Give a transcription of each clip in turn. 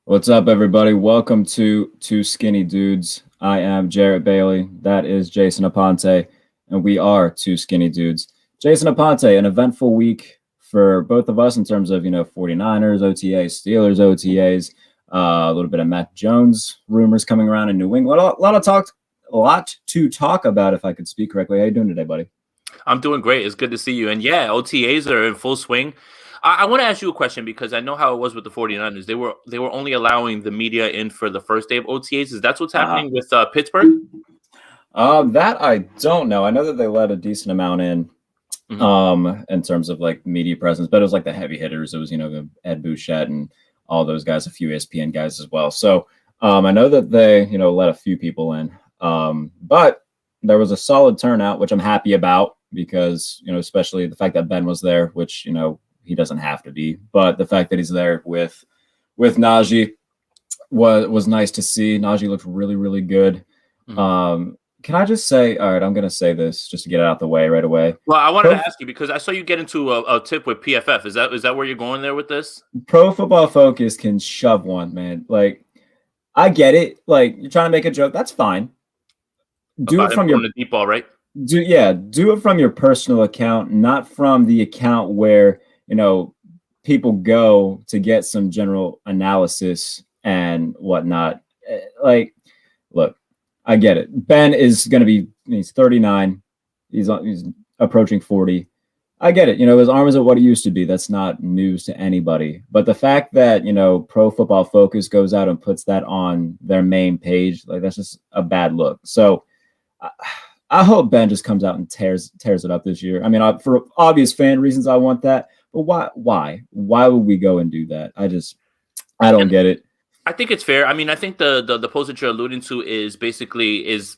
What's up, everybody? Welcome to Two Skinny Dudes. I am Jarrett Bailey. That is Jason Aponte, and we are Two Skinny Dudes. Jason Aponte, an eventful week for both of us in terms of, 49ers, OTAs, Steelers, OTAs, a little bit of Mac Jones rumors coming around in New England. A lot to talk about, if I could speak correctly. How you doing today, buddy? I'm doing great. It's good to see you. And yeah, OTAs are in full swing. I want to ask you a question because I know how it was with the 49ers. They were only allowing the media in for the first day of OTAs. Is that what's happening with Pittsburgh? That I don't know. I know that they let a decent amount in terms of like media presence, but it was like the heavy hitters. It was, Ed Bouchette and all those guys, a few ESPN guys as well. So I know that they, let a few people in, but there was a solid turnout, which I'm happy about because, especially the fact that Ben was there, which, he doesn't have to be, but the fact that he's there with Najee was nice to see. Najee looked really, really good. Can I just say, all right, I'm going to say this just to get it out the way right away. Well, I wanted to ask you because I saw you get into a tip with PFF. Is that where you're going there with this? Pro Football Focus can shove one, man. Like, I get it. Like, you're trying to make a joke. That's fine. Do it from your deep ball, right? Do it from your personal account, not from the account where, people go to get some general analysis and whatnot. Like, look, I get it. Ben is going to he's 39. He's approaching 40. I get it. His arm isn't what it used to be. That's not news to anybody. But the fact that, Pro Football Focus goes out and puts that on their main page, like, that's just a bad look. So I hope Ben just comes out and tears it up this year. I mean, for obvious fan reasons, I want that. But why would we go and do that? I don't get it. I think it's fair. I mean, I think the post that you're alluding to is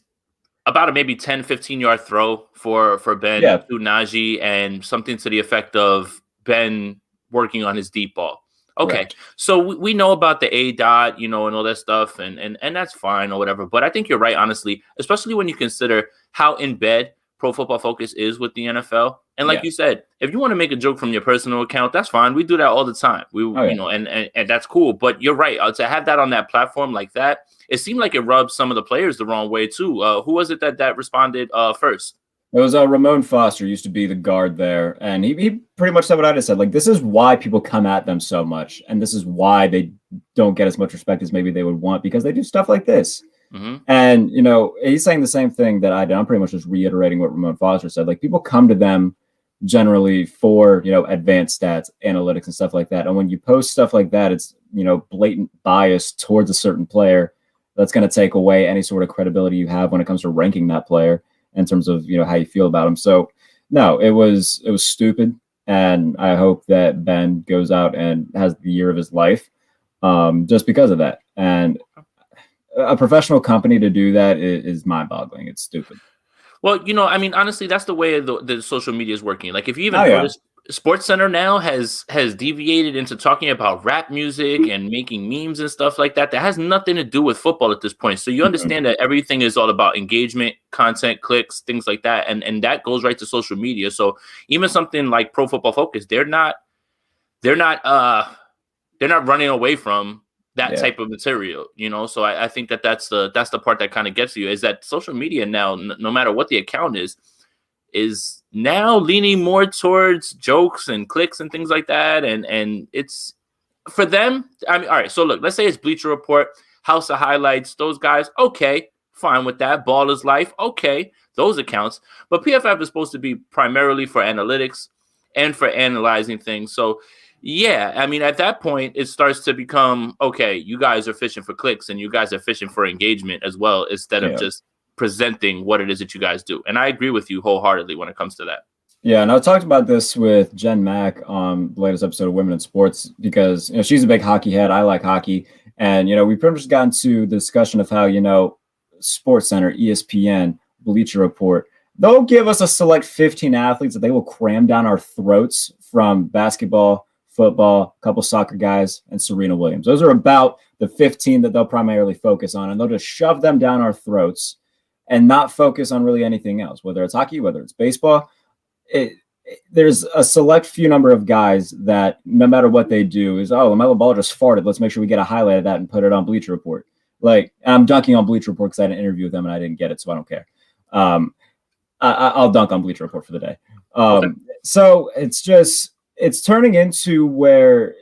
about a maybe 10, 15-yard throw for Ben to Najee and something to the effect of Ben working on his deep ball. Okay, right. So we know about the A dot, and all that stuff, and that's fine or whatever. But I think you're right, honestly, especially when you consider how in bed Pro Football Focus is with the NFL. And like you said, if you want to make a joke from your personal account, that's fine. We do that all the time. And that's cool. But you're right. To have that on that platform like that, it seemed like it rubbed some of the players the wrong way too. Who was it that responded first? It was Ramon Foster, used to be the guard there, and he pretty much said what I just said. Like, this is why people come at them so much, and this is why they don't get as much respect as maybe they would want, because they do stuff like this. And, he's saying the same thing that I did. I'm pretty much just reiterating what Ramon Foster said. Like, people come to them generally for, advanced stats, analytics, and stuff like that. And when you post stuff like that, it's, blatant bias towards a certain player that's going to take away any sort of credibility you have when it comes to ranking that player in terms of, how you feel about him. So no, it was stupid. And I hope that Ben goes out and has the year of his life just because of that. And a professional company to do that is mind-boggling. It's stupid. Well, I mean, honestly, that's the way the social media is working. Like, if you even notice, Sports Center now has deviated into talking about rap music and making memes and stuff like that. That has nothing to do with football at this point. So you understand that everything is all about engagement, content, clicks, things like that. And that goes right to social media. So even something like Pro Football Focus, they're not running away from that type of material, So I think that's the part that kind of gets you, is that social media now, no matter what the account is now leaning more towards jokes and clicks and things like that. And it's for them. I mean, all right, so look, let's say it's Bleacher Report, House of Highlights, those guys. Okay, fine with that. Baller's Life. Okay, those accounts. But PFF is supposed to be primarily for analytics and for analyzing things. So yeah, I mean, at that point, it starts to become, okay, you guys are fishing for clicks and you guys are fishing for engagement as well, instead of just presenting what it is that you guys do. And I agree with you wholeheartedly when it comes to that. Yeah, and I talked about this with Jen Mack on the latest episode of Women in Sports because, she's a big hockey head. I like hockey. And, we pretty much got into the discussion of how, Sports Center, ESPN, Bleacher Report, they'll give us a select 15 athletes that they will cram down our throats from basketball, football, a couple soccer guys, and Serena Williams. Those are about the 15 that they'll primarily focus on, and they'll just shove them down our throats and not focus on really anything else, whether it's hockey, whether it's baseball. there's a select few number of guys that no matter what they do is, oh, LaMelo Ball just farted. Let's make sure we get a highlight of that and put it on Bleacher Report. Like, I'm dunking on Bleacher Report because I had an interview with them and I didn't get it, so I don't care. I'll dunk on Bleacher Report for the day. Okay. So it's turning into where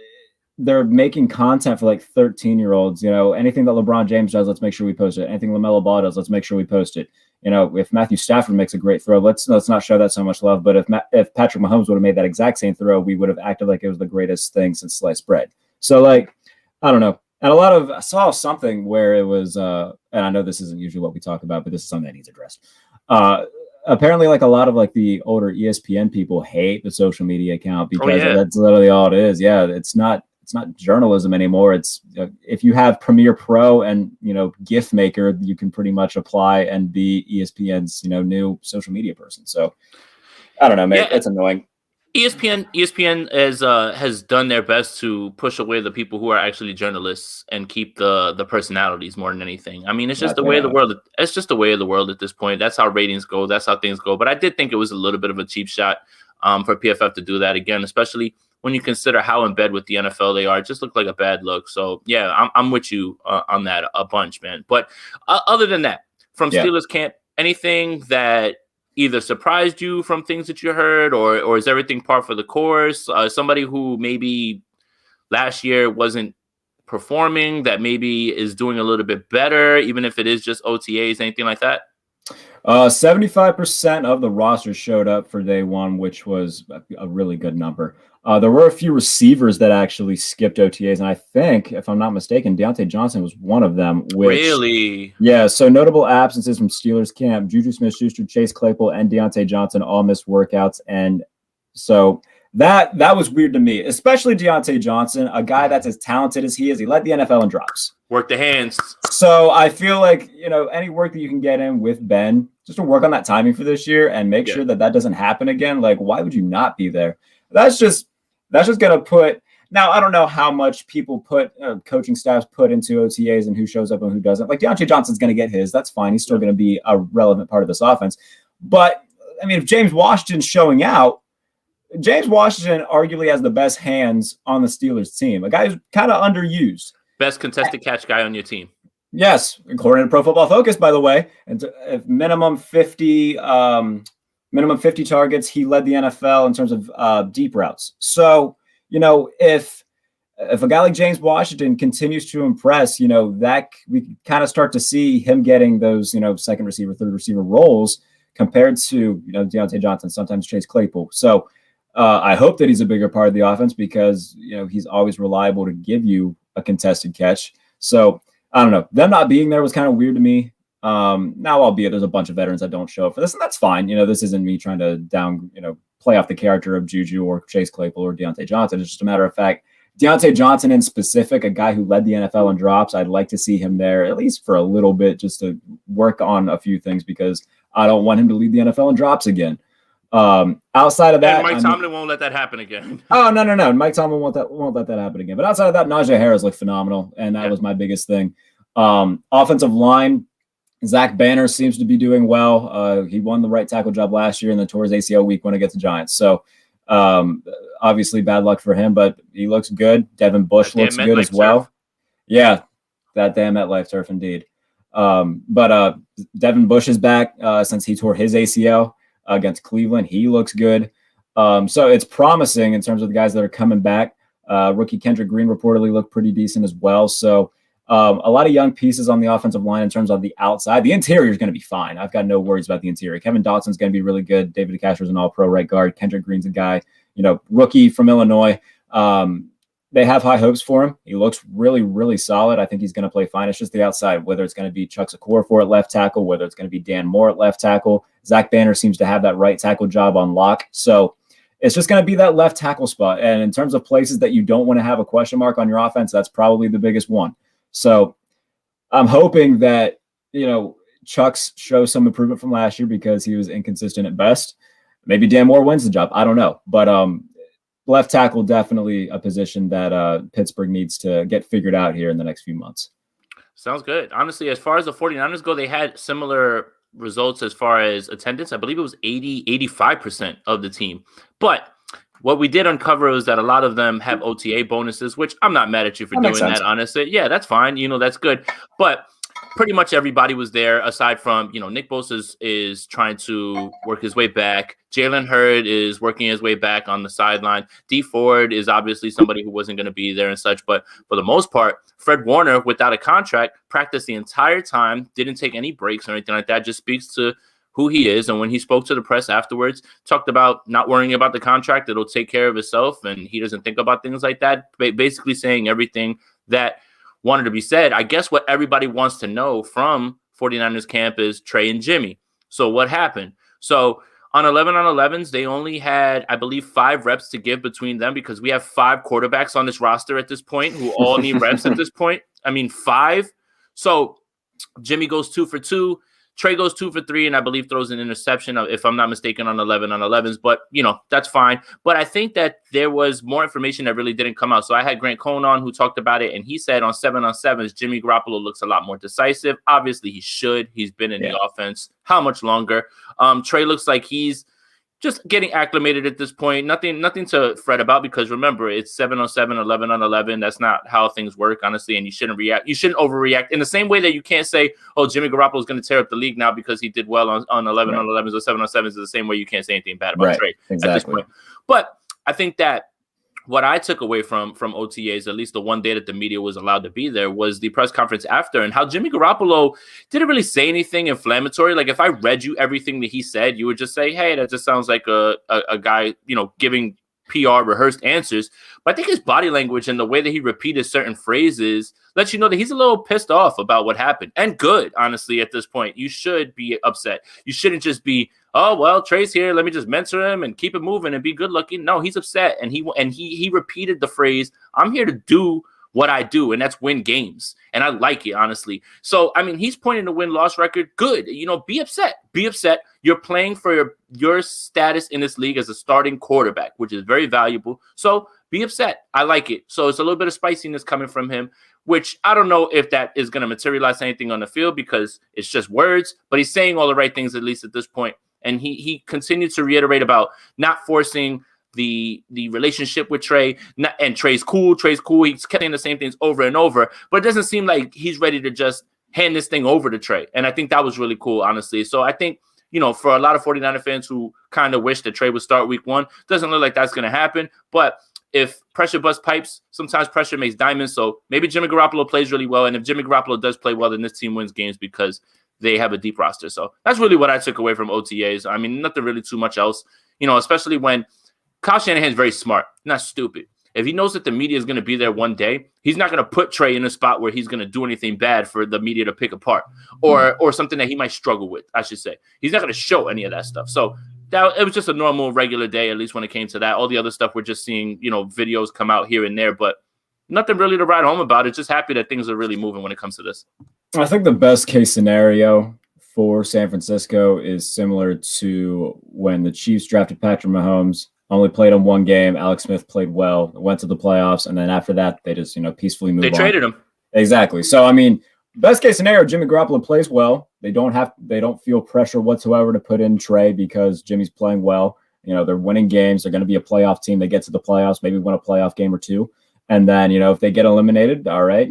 they're making content for like 13-year-olds. Anything that LeBron James does, let's make sure we post it. Anything LaMelo Ball does, let's make sure we post it. If Matthew Stafford makes a great throw, let's not show that so much love. But if Patrick Mahomes would have made that exact same throw, we would have acted like it was the greatest thing since sliced bread. So, like, I don't know. And I saw something where it was, and I know this isn't usually what we talk about, but this is something that needs addressed. Apparently, like, a lot of like the older ESPN people hate the social media account because that's literally all it is. Yeah, it's not journalism anymore. It's if you have Premiere Pro and GIF Maker, you can pretty much apply and be ESPN's new social media person. So I don't know, man. It's annoying. ESPN has done their best to push away the people who are actually journalists and keep the personalities more than anything. I mean, it's just the way of the world. It's just the way of the world at this point. That's how ratings go. That's how things go. But I did think it was a little bit of a cheap shot for PFF to do that again, especially when you consider how in bed with the NFL they are. It just looked like a bad look. So yeah, I'm with you on that a bunch, man. But other than that, from Steelers camp, anything that either surprised you from things that you heard, or is everything par for the course? Somebody who maybe last year wasn't performing that maybe is doing a little bit better, even if it is just OTAs, anything like that? 75% of the roster showed up for day one, which was a really good number. There were a few receivers that actually skipped OTAs, and I think, if I'm not mistaken, Deontay Johnson was one of them. Really? Yeah, so notable absences from Steelers camp. Juju Smith-Schuster, Chase Claypool, and Deontay Johnson all missed workouts, and so that was weird to me, especially Deontay Johnson, a guy that's as talented as he is. He led the NFL in drops. Work the hands. So I feel like, any work that you can get in with Ben, just to work on that timing for this year and make sure that doesn't happen again. Like, why would you not be there? That's just going to put – now, I don't know how much people coaching staffs put into OTAs and who shows up and who doesn't. Like, Deontay Johnson's going to get his. That's fine. He's still going to be a relevant part of this offense. But, I mean, if James Washington's showing out, James Washington arguably has the best hands on the Steelers team. A guy who's kind of underused. Best contested catch guy on your team. Yes, according to Pro Football Focus, by the way, and minimum 50 targets. He led the NFL in terms of deep routes. So, if a guy like James Washington continues to impress, that we kind of start to see him getting those, second receiver, third receiver roles compared to, Deontay Johnson, sometimes Chase Claypool. So I hope that he's a bigger part of the offense because, he's always reliable to give you a contested catch. So I don't know. Them not being there was kind of weird to me. Now, albeit there's a bunch of veterans that don't show up for this, and that's fine. This isn't me trying to play off the character of Juju or Chase Claypool or Deontay Johnson. It's just a matter of fact, Deontay Johnson in specific, a guy who led the NFL in drops, I'd like to see him there at least for a little bit just to work on a few things because I don't want him to lead the NFL in drops again. Outside of that, Mike Tomlin won't let that happen again. Oh, no. Mike Tomlin won't let that happen again. But outside of that, Najee Harris looked phenomenal, and that was my biggest thing. Offensive line, Zach Banner seems to be doing well. He won the right tackle job last year and then tore his ACL week one against the Giants. So obviously bad luck for him, but he looks good. Devin Bush looks good as well. Turf. Yeah, that damn MetLife turf indeed. But Devin Bush is back since he tore his ACL against Cleveland. He looks good. So it's promising in terms of the guys that are coming back. Rookie Kendrick Green reportedly looked pretty decent as well. So a lot of young pieces on the offensive line in terms of the outside. The interior is going to be fine. I've got no worries about the interior. Kevin Dotson's going to be really good. David DeCastro's an all-pro right guard. Kendrick Green's a guy, rookie from Illinois. They have high hopes for him. He looks really, really solid. I think he's going to play fine. It's just the outside, whether it's going to be Chuck Okorafor at left tackle, whether it's going to be Dan Moore at left tackle. Zach Banner seems to have that right tackle job on lock. So it's just going to be that left tackle spot. And in terms of places that you don't want to have a question mark on your offense, that's probably the biggest one. So I'm hoping that, Chuck's shows some improvement from last year because he was inconsistent at best. Maybe Dan Moore wins the job. I don't know. But left tackle, definitely a position that Pittsburgh needs to get figured out here in the next few months. Sounds good. Honestly, as far as the 49ers go, they had similar results as far as attendance. I believe it was 85% of the team. But what we did uncover is that a lot of them have OTA bonuses, which I'm not mad at you for doing that, honestly. Yeah, that's fine. That's good. But pretty much everybody was there aside from, Nick Bosa is trying to work his way back. Jalen Hurd is working his way back on the sideline. Dee Ford is obviously somebody who wasn't going to be there and such. But for the most part, Fred Warner, without a contract, practiced the entire time, didn't take any breaks or anything like that. Just speaks to who he is. And when he spoke to the press afterwards, talked about not worrying about the contract, it'll take care of itself. And he doesn't think about things like that. Basically saying everything that wanted to be said. I guess what everybody wants to know from 49ers camp is Trey and Jimmy. So what happened? So on 11 on 11s, they only had, I believe, 5 reps to give between them because we have 5 quarterbacks on this roster at this point who all need reps at this point. I mean, 5. So Jimmy goes 2 for 2. Trey goes 2 for 3, and I believe throws an interception, if I'm not mistaken, on 11 on 11s. But, that's fine. But I think that there was more information that really didn't come out. So I had Grant Cohn on who talked about it, and he said on 7 on 7s, Jimmy Garoppolo looks a lot more decisive. Obviously, he should. He's been in the offense. How much longer? Trey looks like he's just getting acclimated at this point. Nothing to fret about because remember, it's 7 on 7, 11 on 11. That's not how things work, honestly. And you shouldn't react. You shouldn't overreact in the same way that you can't say, oh, Jimmy Garoppolo is going to tear up the league now because he did well on 11 on 11s or 7 on 7s. Is the same way you can't say anything bad about Trey at this point. But I think that what I took away from OTAs, at least the one day that the media was allowed to be there, was the press conference after and how Jimmy Garoppolo didn't really say anything inflammatory. Like if I read you everything that he said, you would just say, hey, that just sounds like a guy, giving PR rehearsed answers. But I think his body language and the way that he repeated certain phrases lets you know that he's a little pissed off about what happened. And good, honestly, at this point. You should be upset. You shouldn't just be, oh, well, Trey's here. Let me just mentor him and keep it moving and be good looking. No, he's upset. And he repeated the phrase, I'm here to do what I do, and that's win games. And I like it, honestly. So, I mean, he's pointing to win-loss record. Good. Be upset. Be upset. You're playing for your status in this league as a starting quarterback, which is very valuable. So be upset. I like it. So it's a little bit of spiciness coming from him, which I don't know if that is going to materialize anything on the field because it's just words, but he's saying all the right things, at least at this point. And he continued to reiterate about not forcing the relationship with Trey, and Trey's cool. He's kept saying the same things over and over, but it doesn't seem like he's ready to just hand this thing over to Trey. And I think that was really cool, honestly. So I think, for a lot of 49er fans who kind of wish that Trey would start week 1, doesn't look like that's going to happen. But if pressure busts pipes, sometimes pressure makes diamonds. So maybe Jimmy Garoppolo plays really well. And if Jimmy Garoppolo does play well, then this team wins games because they have a deep roster. So that's really what I took away from OTAs. I mean, nothing really too much else, especially when Kyle Shanahan's very smart, not stupid. If he knows that the media is going to be there one day, he's not going to put Trey in a spot where he's going to do anything bad for the media to pick apart or something that he might struggle with, I should say. He's not going to show any of that stuff. So it was just a normal, regular day, at least when it came to that. All the other stuff, we're just seeing, videos come out here and there, but nothing really to write home about. It's just happy that things are really moving when it comes to this. I think the best case scenario for San Francisco is similar to when the Chiefs drafted Patrick Mahomes. Only played him one game. Alex Smith played well, went to the playoffs, and then after that, they just peacefully moved on. They traded him. Exactly. So I mean, best case scenario, Jimmy Garoppolo plays well. They don't feel pressure whatsoever to put in Trey because Jimmy's playing well. They're winning games. They're going to be a playoff team. They get to the playoffs, maybe win a playoff game or two, and then if they get eliminated, all right,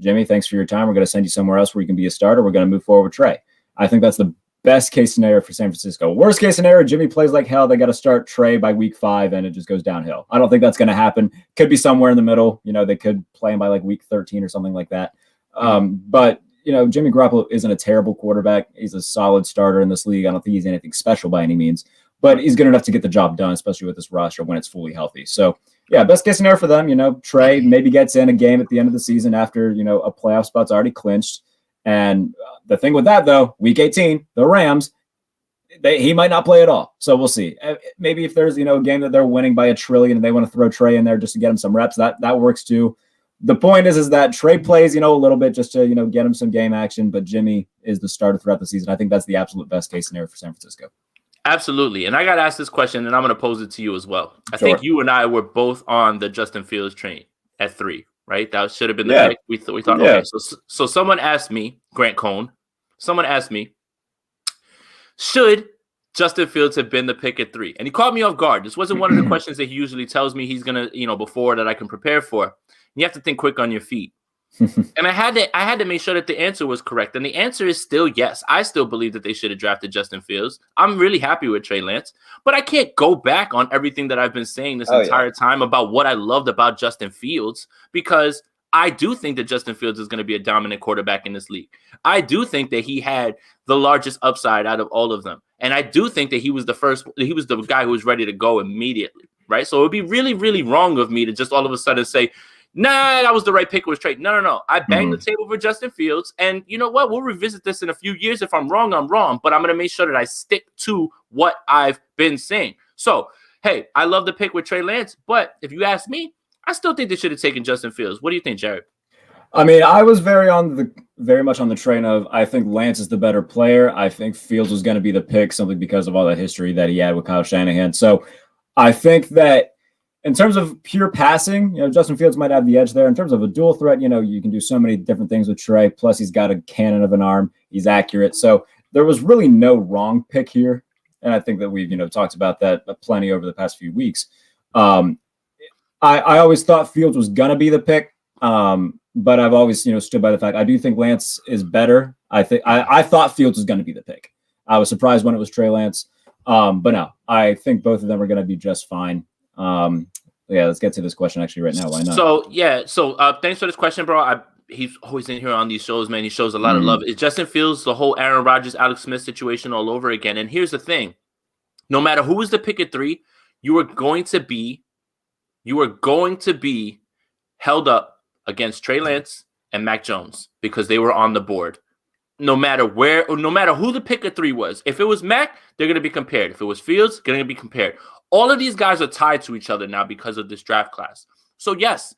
Jimmy, thanks for your time. We're going to send you somewhere else where you can be a starter. We're going to move forward with Trey. I think that's the best case scenario for San Francisco. Worst case scenario, Jimmy plays like hell. They got to start Trey by week 5 and it just goes downhill. I don't think that's going to happen. Could be somewhere in the middle. They could play him by like week 13 or something like that. But Jimmy Garoppolo isn't a terrible quarterback. He's a solid starter in this league. I don't think he's anything special by any means, but he's good enough to get the job done, especially with this roster when it's fully healthy. So yeah, best case scenario for them, Trey maybe gets in a game at the end of the season after, a playoff spot's already clinched. And the thing with that, though, week 18, the Rams, he might not play at all. So we'll see. Maybe if there's, a game that they're winning by 1 trillion and they want to throw Trey in there just to get him some reps, that works too. The point is that Trey plays, a little bit just to, get him some game action, but Jimmy is the starter throughout the season. I think that's the absolute best case scenario for San Francisco. Absolutely. And I got to ask this question, and I'm going to pose it to you as well. I think you and I were both on the Justin Fields train at 3. Right? That should have been the pick. We thought, okay. So someone asked me, Grant Cohn, should Justin Fields have been the pick at 3? And he caught me off guard. This wasn't one of the questions that he usually tells me he's going to, before that I can prepare for. And you have to think quick on your feet. And I had to make sure that the answer was correct. And the answer is still yes. I still believe that they should have drafted Justin Fields. I'm really happy with Trey Lance, but I can't go back on everything that I've been saying this entire time about what I loved about Justin Fields, because I do think that Justin Fields is going to be a dominant quarterback in this league. I do think that he had the largest upside out of all of them. And I do think that he was the guy who was ready to go immediately, right? So it would be really, really wrong of me to just all of a sudden say, nah, that was the right pick. It was Trey. No. I banged the table for Justin Fields. And you know what? We'll revisit this in a few years. If I'm wrong, I'm wrong. But I'm going to make sure that I stick to what I've been saying. So, hey, I love the pick with Trey Lance. But if you ask me, I still think they should have taken Justin Fields. What do you think, Jarrett? I mean, I was very much on the train of, I think Lance is the better player. I think Fields was going to be the pick simply because of all the history that he had with Kyle Shanahan. So I think that in terms of pure passing, Justin Fields might have the edge there. In terms of a dual threat, you can do so many different things with Trey. Plus, he's got a cannon of an arm. He's accurate. So there was really no wrong pick here. And I think that we've, talked about that plenty over the past few weeks. I always thought Fields was going to be the pick. But I've always, stood by the fact I do think Lance is better. I thought Fields was going to be the pick. I was surprised when it was Trey Lance. But no, I think both of them are going to be just fine. Let's get to this question actually right now. Why not? So thanks for this question, bro. He's always in here on these shows, man. He shows a lot of love. Is Justin Fields the whole Aaron Rodgers, Alex Smith situation all over again? And here's the thing. No matter who was the pick at 3, you are going to be held up against Trey Lance and Mac Jones because they were on the board. No matter who the pick at 3 was. If it was Mac, they're going to be compared. If it was Fields, they're going to be compared. All of these guys are tied to each other now because of this draft class. So yes,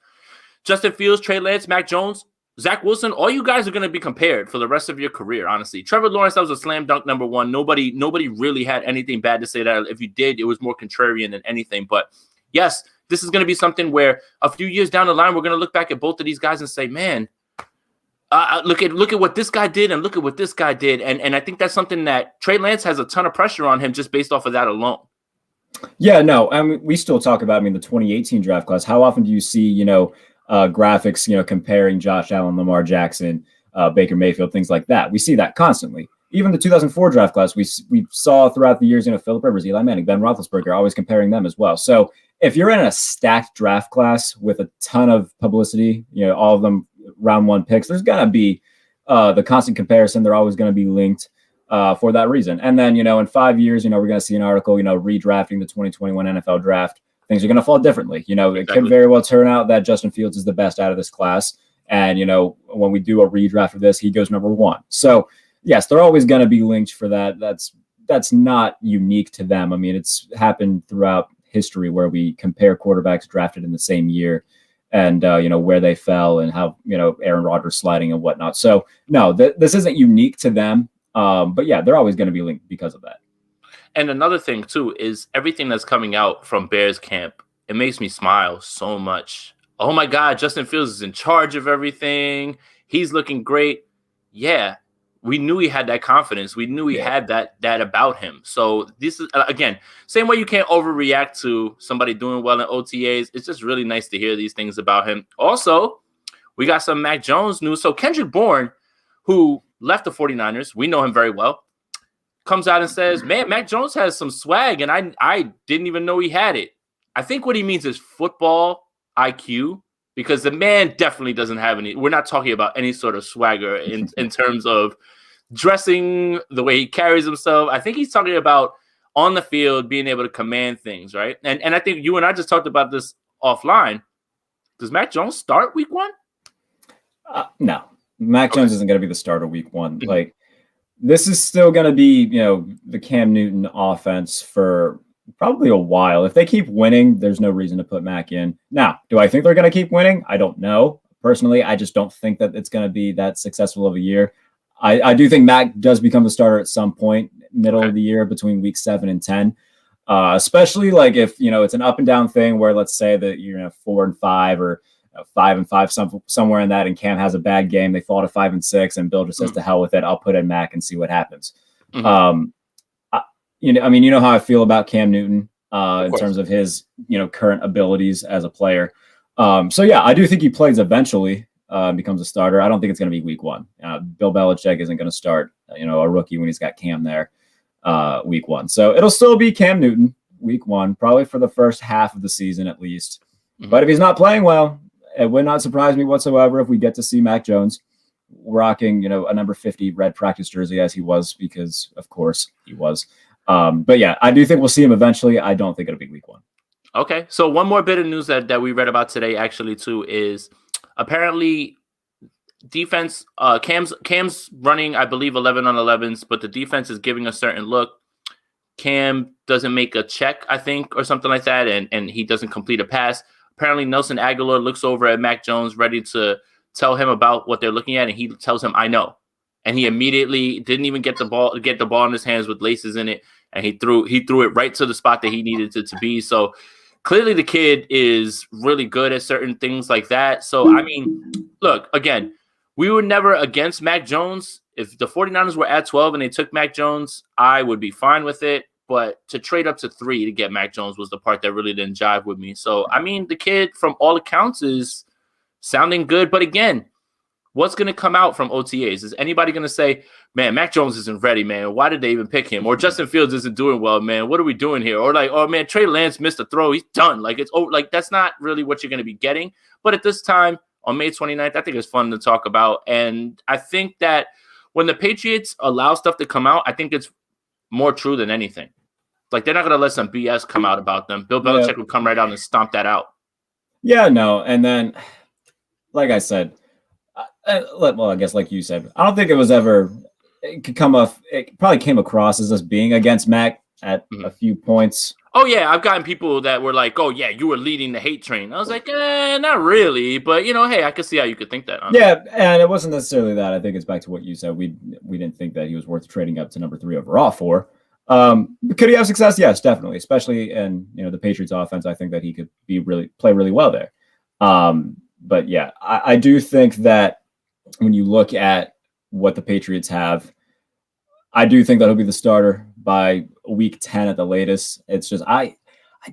Justin Fields, Trey Lance, Mac Jones, Zach Wilson, all you guys are going to be compared for the rest of your career, honestly. Trevor Lawrence, that was a slam dunk number 1. Nobody really had anything bad to say that. If you did, it was more contrarian than anything. But yes, this is going to be something where a few years down the line, we're going to look back at both of these guys and say, man, look at what this guy did and look at what this guy did. And I think that's something that Trey Lance has a ton of pressure on him just based off of that alone. Yeah, no, I mean, we still talk about, the 2018 draft class. How often do you see, graphics, comparing Josh Allen, Lamar Jackson, Baker Mayfield, things like that? We see that constantly. Even the 2004 draft class, we saw throughout the years, Phillip Rivers, Eli Manning, Ben Roethlisberger, always comparing them as well. So if you're in a stacked draft class with a ton of publicity, all of them round 1 picks, there's going to be the constant comparison. They're always going to be linked for that reason. And then, in 5 years, we're going to see an article, redrafting the 2021 NFL draft. Things are going to fall differently. It could very well turn out that Justin Fields is the best out of this class. And, when we do a redraft of this, he goes number 1. So, yes, they're always going to be linked for that. That's not unique to them. I mean, it's happened throughout history where we compare quarterbacks drafted in the same year and, where they fell and how, Aaron Rodgers sliding and whatnot. So, no, this isn't unique to them. But, yeah, they're always going to be linked because of that. And another thing, too, is everything that's coming out from Bears camp, it makes me smile so much. Oh, my God, Justin Fields is in charge of everything. He's looking great. Yeah. We knew he had that confidence. We knew he had that about him. So this is, again, same way you can't overreact to somebody doing well in OTAs. It's just really nice to hear these things about him. Also, we got some Mac Jones news. So Kendrick Bourne, who left the 49ers, we know him very well, comes out and says, man, Mac Jones has some swag, and I didn't even know he had it. I think what he means is football IQ, because the man definitely doesn't have any. We're not talking about any sort of swagger in terms of dressing, the way he carries himself. I think he's talking about on the field being able to command things, right? And I think you and I just talked about this offline. Does Mac Jones start week 1? No. Mac Jones isn't going to be the starter week 1. Like, this is still going to be, the Cam Newton offense for probably a while. If they keep winning, there's no reason to put Mac in. Now, do I think they're going to keep winning? I don't know. Personally, I just don't think that it's going to be that successful of a year. I do think Mac does become the starter at some point, middle of the year, between week 7 and 10. Especially like if, it's an up and down thing where let's say that you're 4 and 5 or 5 and 5, somewhere in that, and Cam has a bad game. They fall to 5 and 6, and Bill just says to hell with it. I'll put in Mac and see what happens. you know how I feel about Cam Newton in course. terms of his, current abilities as a player. So yeah, I do think he plays eventually, becomes a starter. I don't think it's going to be week 1. Bill Belichick isn't going to start, a rookie when he's got Cam there week 1. So it'll still be Cam Newton week 1, probably for the first half of the season at least. Mm-hmm. But if he's not playing well, it would not surprise me whatsoever if we get to see Mac Jones rocking, a number 50 red practice jersey as he was, because of course he was. But yeah, I do think we'll see him eventually. I don't think it'll be week 1. Okay. So one more bit of news that we read about today actually too is apparently defense, Cam's running, I believe 11 on 11s, but the defense is giving a certain look. Cam doesn't make a check, I think, or something like that. And he doesn't complete a pass. Apparently Nelson Aguilar looks over at Mac Jones, ready to tell him about what they're looking at. And he tells him, I know. And he immediately didn't even get the ball in his hands with laces in it. And he threw it right to the spot that he needed it to be. So clearly the kid is really good at certain things like that. So, I mean, look, again, we were never against Mac Jones. If the 49ers were at 12 and they took Mac Jones, I would be fine with it. But to trade up to 3 to get Mac Jones was the part that really didn't jive with me. So, I mean, the kid, from all accounts, is sounding good. But again, what's going to come out from OTAs? Is anybody going to say, man, Mac Jones isn't ready, man? Why did they even pick him? Or Justin Fields isn't doing well, man? What are we doing here? Or like, oh, man, Trey Lance missed a throw. He's done. Like, that's not really what you're going to be getting. But at this time, on May 29th, I think it's fun to talk about. And I think that when the Patriots allow stuff to come out, I think it's more true than anything. Like, they're not going to let some BS come out about them. Bill Belichick will come right out and stomp that out. Yeah, no. And then, like I said, well, I guess like you said, I don't think it was ever – it probably came across as us being against Mac at a few points. Oh, yeah. I've gotten people that were like, oh, yeah, you were leading the hate train. I was like, not really. But, hey, I could see how you could think that. Honestly. Yeah, and it wasn't necessarily that. I think it's back to what you said. We didn't think that he was worth trading up to number 3 overall for. Could he have success? Yes, definitely. Especially in, the Patriots offense. I think that he could play really well there. But, yeah, I do think that when you look at what the Patriots have, I do think that he'll be the starter by week 10 at the latest. It's just I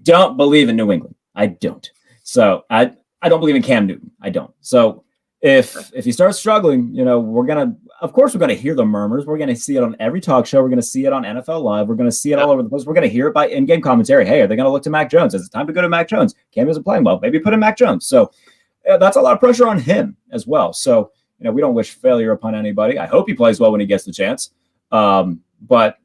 don't believe in New England. I don't. So I don't believe in Cam Newton. I don't. So if he starts struggling, we're gonna hear the murmurs. We're gonna see it on every talk show. We're gonna see it on NFL Live. We're gonna see it all over the place. We're gonna hear it by in-game commentary. Hey, are they gonna look to Mac Jones? Is it time to go to Mac Jones? Cam isn't playing well. Maybe put in Mac Jones. So that's a lot of pressure on him as well. So we don't wish failure upon anybody. I hope he plays well when he gets the chance. But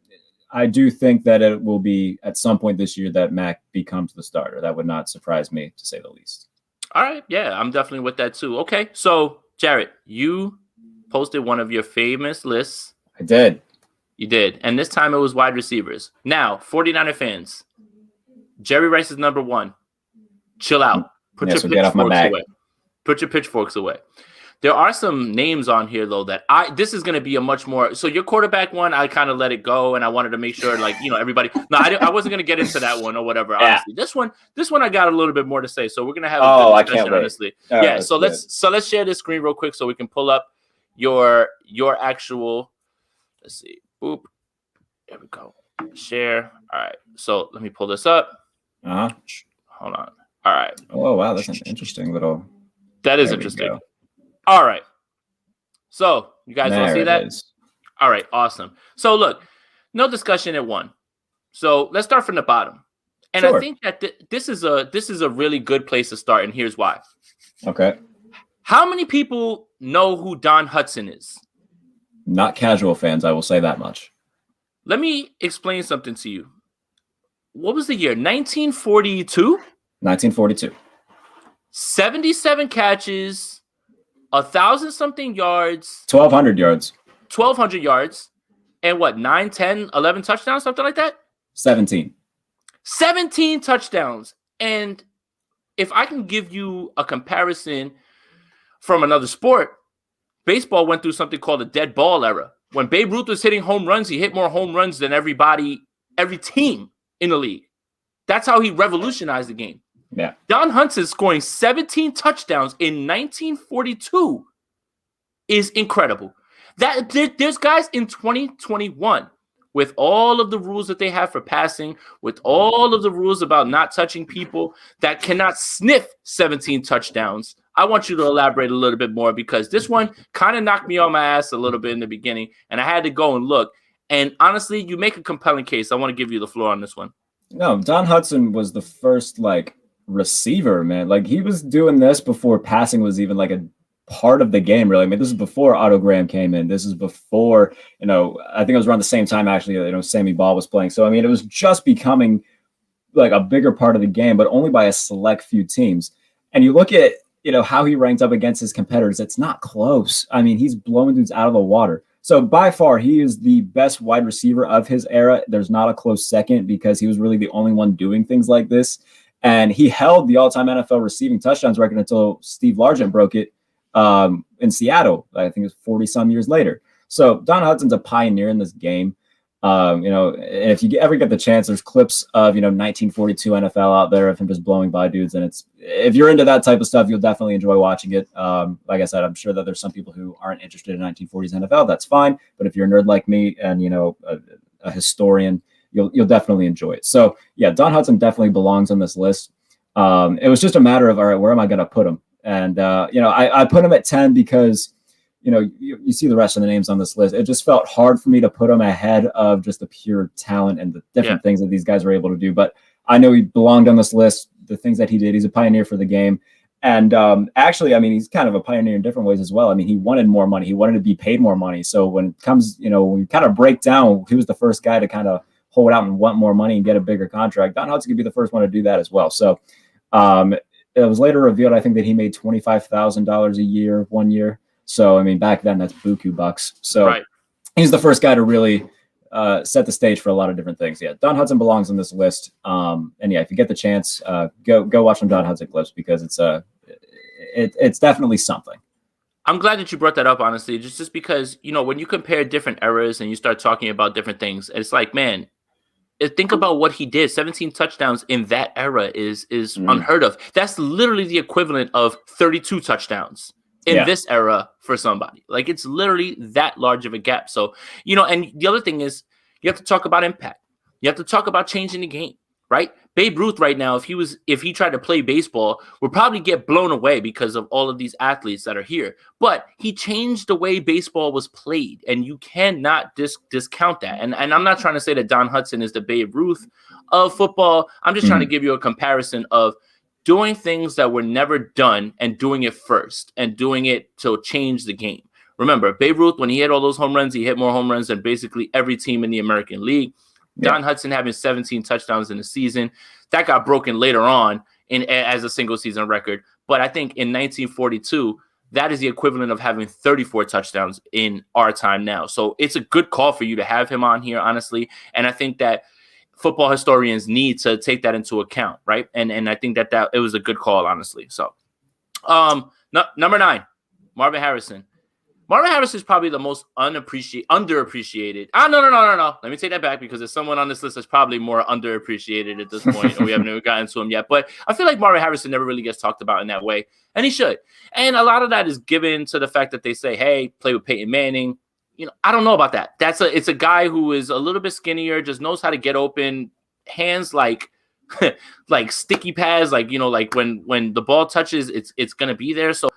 I do think that it will be at some point this year that Mac becomes the starter. That would not surprise me, to say the least. All right. Yeah, I'm definitely with that too. Okay. So, Jarrett, you posted one of your famous lists. I did. You did. And this time it was wide receivers. Now, 49er fans, Jerry Rice is number 1. Chill out. Put your pitchforks away. Put your pitchforks away. There are some names on here, though, that this is going to be a much more – so your quarterback one, I kind of let it go, and I wanted to make sure, everybody – no, I wasn't going to get into that one or whatever, honestly. This one I got a little bit more to say, so we're going to have a good discussion, honestly. Yeah, so let's share this screen real quick so we can pull up your actual – let's see. Boop. There we go. Share. All right. So let me pull this up. Uh-huh. Hold on. All right. Oh, wow. That's an interesting little – That is interesting. All right. So, you guys want to see that? All right. Awesome. So, look, no discussion at 1. So, let's start from the bottom. And I think that this is a really good place to start, and here's why. Okay. How many people know who Don Hutson is? Not casual fans, I will say that much. Let me explain something to you. What was the year? 1942? 1942. 77 catches. 1,000-something yards. 1,200 yards. 1,200 yards. And what, 9, 10, 11 touchdowns, something like that? 17. 17 touchdowns. And if I can give you a comparison from another sport, baseball went through something called the dead ball era. When Babe Ruth was hitting home runs, he hit more home runs than every team in the league. That's how he revolutionized the game. Yeah. Don Hutson scoring 17 touchdowns in 1942 is incredible. There's guys in 2021 with all of the rules that they have for passing, with all of the rules about not touching people, that cannot sniff 17 touchdowns. I want you to elaborate a little bit more, because this one kind of knocked me on my ass a little bit in the beginning, and I had to go and look. And honestly, you make a compelling case. I want to give you the floor on this one. No, Don Hudson was the first receiver, man. Like, he was doing this before passing was even like a part of the game, really. I mean, this is before Otto Graham came in. This is before, I think it was around the same time, actually, Sammy Ball was playing. So, I mean, it was just becoming like a bigger part of the game, but only by a select few teams. And you look at, how he ranked up against his competitors, it's not close. I mean, he's blowing dudes out of the water. So by far, he is the best wide receiver of his era. There's not a close second, because he was really the only one doing things like this. And he held the all-time NFL receiving touchdowns record until Steve Largent broke it in Seattle. I think it was 40-some years later. So Don Hudson's a pioneer in this game. And if you ever get the chance, there's clips of 1942 NFL out there of him just blowing by dudes, and if you're into that type of stuff, you'll definitely enjoy watching it. Like I said, I'm sure that there's some people who aren't interested in 1940s NFL. That's fine, but if you're a nerd like me and a historian, you'll definitely enjoy it. So yeah, Don Hudson definitely belongs on this list. It was just a matter of, all right, where am I going to put him? And I put him at 10 because you see the rest of the names on this list. It just felt hard for me to put him ahead of just the pure talent and the different things that these guys were able to do. But I know he belonged on this list. The things that he did, he's a pioneer for the game. And actually, I mean, he's kind of a pioneer in different ways as well. I mean, he wanted more money. He wanted to be paid more money. So when it comes, when we kind of break down who was the first guy to kind of hold out and want more money and get a bigger contract, Don Hudson could be the first one to do that as well. So it was later revealed, I think, that he made $25,000 a year, 1 year. So, I mean, back then, that's buku bucks. So he's the first guy to really set the stage for a lot of different things. Yeah, Don Hudson belongs on this list. And yeah, if you get the chance, go watch some Don Hudson clips, because it's definitely something. I'm glad that you brought that up, honestly, just because, when you compare different eras and you start talking about different things, it's like, man, think about what he did. 17 touchdowns in that era is unheard of. That's literally the equivalent of 32 touchdowns in this era for somebody. Like, it's literally that large of a gap. So, and the other thing is, you have to talk about impact. You have to talk about changing the game, right? Babe Ruth right now, if he tried to play baseball, would probably get blown away because of all of these athletes that are here. But he changed the way baseball was played, and you cannot discount that. And I'm not trying to say that Don Hudson is the Babe Ruth of football. I'm just trying to give you a comparison of doing things that were never done and doing it first and doing it to change the game. Remember, Babe Ruth, when he hit all those home runs, he hit more home runs than basically every team in the American League. Don Hudson having 17 touchdowns in the season, that got broken later on as a single season record. But I think in 1942, that is the equivalent of having 34 touchdowns in our time now. So it's a good call for you to have him on here, honestly. And I think that football historians need to take that into account, right? And I think that it was a good call, honestly. So, number 9, Marvin Harrison. Marvin Harrison is probably the most underappreciated. No. Let me take that back, because there's someone on this list that's probably more underappreciated at this point, and we haven't even gotten to him yet. But I feel like Marvin Harrison never really gets talked about in that way, and he should. And a lot of that is given to the fact that they say, hey, play with Peyton Manning. I don't know about that. It's a guy who is a little bit skinnier, just knows how to get open, hands like sticky pads, like when the ball touches, it's gonna be there. So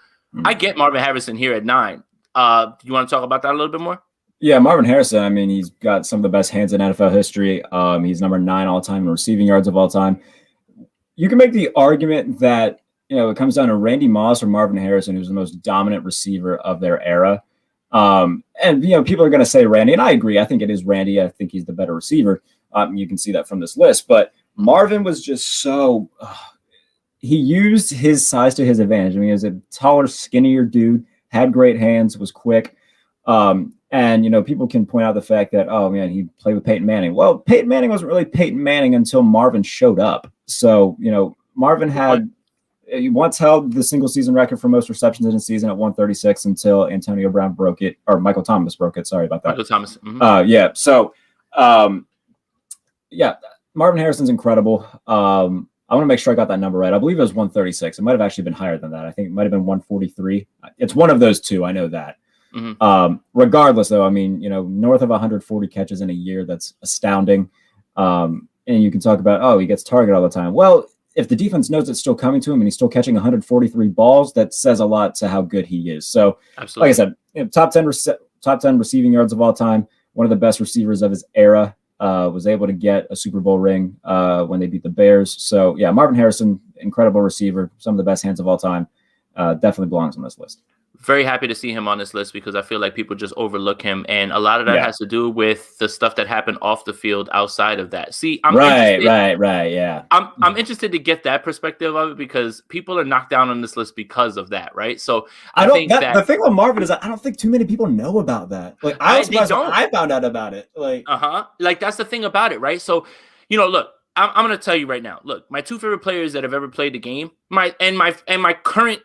I get Marvin Harrison here at 9. Do you want to talk about that a little bit more? Yeah, Marvin Harrison, I mean, he's got some of the best hands in NFL history. He's number 9 all time in receiving yards of all time. You can make the argument that, it comes down to Randy Moss or Marvin Harrison, who's the most dominant receiver of their era. And people are going to say Randy, and I agree. I think it is Randy. I think he's the better receiver. You can see that from this list. But Marvin was just so he used his size to his advantage. I mean, he was a taller, skinnier dude, had great hands, was quick. And people can point out the fact that, oh man, he played with Peyton Manning. Well, Peyton Manning wasn't really Peyton Manning until Marvin showed up. So Marvin he once held the single season record for most receptions in a season at 136 until Antonio Brown broke it, or Michael Thomas broke it. Sorry about that. Michael Thomas. Yeah. So, Marvin Harrison's incredible. I want to make sure I got that number right. I believe it was 136. It might have actually been higher than that. I think it might have been 143. It's one of those two. I know that. Regardless, though, I mean, north of 140 catches in a year, that's astounding. And you can talk about, he gets targeted all the time. Well, if the defense knows it's still coming to him and he's still catching 143 balls, that says a lot to how good he is. So, absolutely. Like I said, top 10 receiving yards of all time, one of the best receivers of his era, was able to get a Super Bowl ring when they beat the Bears. So, yeah, Marvin Harrison, incredible receiver, some of the best hands of all time, definitely belongs on this list. Very happy to see him on this list because I feel like people just overlook him. And a lot of that has to do with the stuff that happened off the field outside of that. See, I'm right. Yeah. I'm interested to get that perspective of it because people are knocked down on this list because of that. Right. So I think that the thing with Marvin is I don't think too many people know about that. Like I found out about it. Like that's the thing about it. Right. So, look, I'm going to tell you right now. Look, my two favorite players that have ever played the game, my current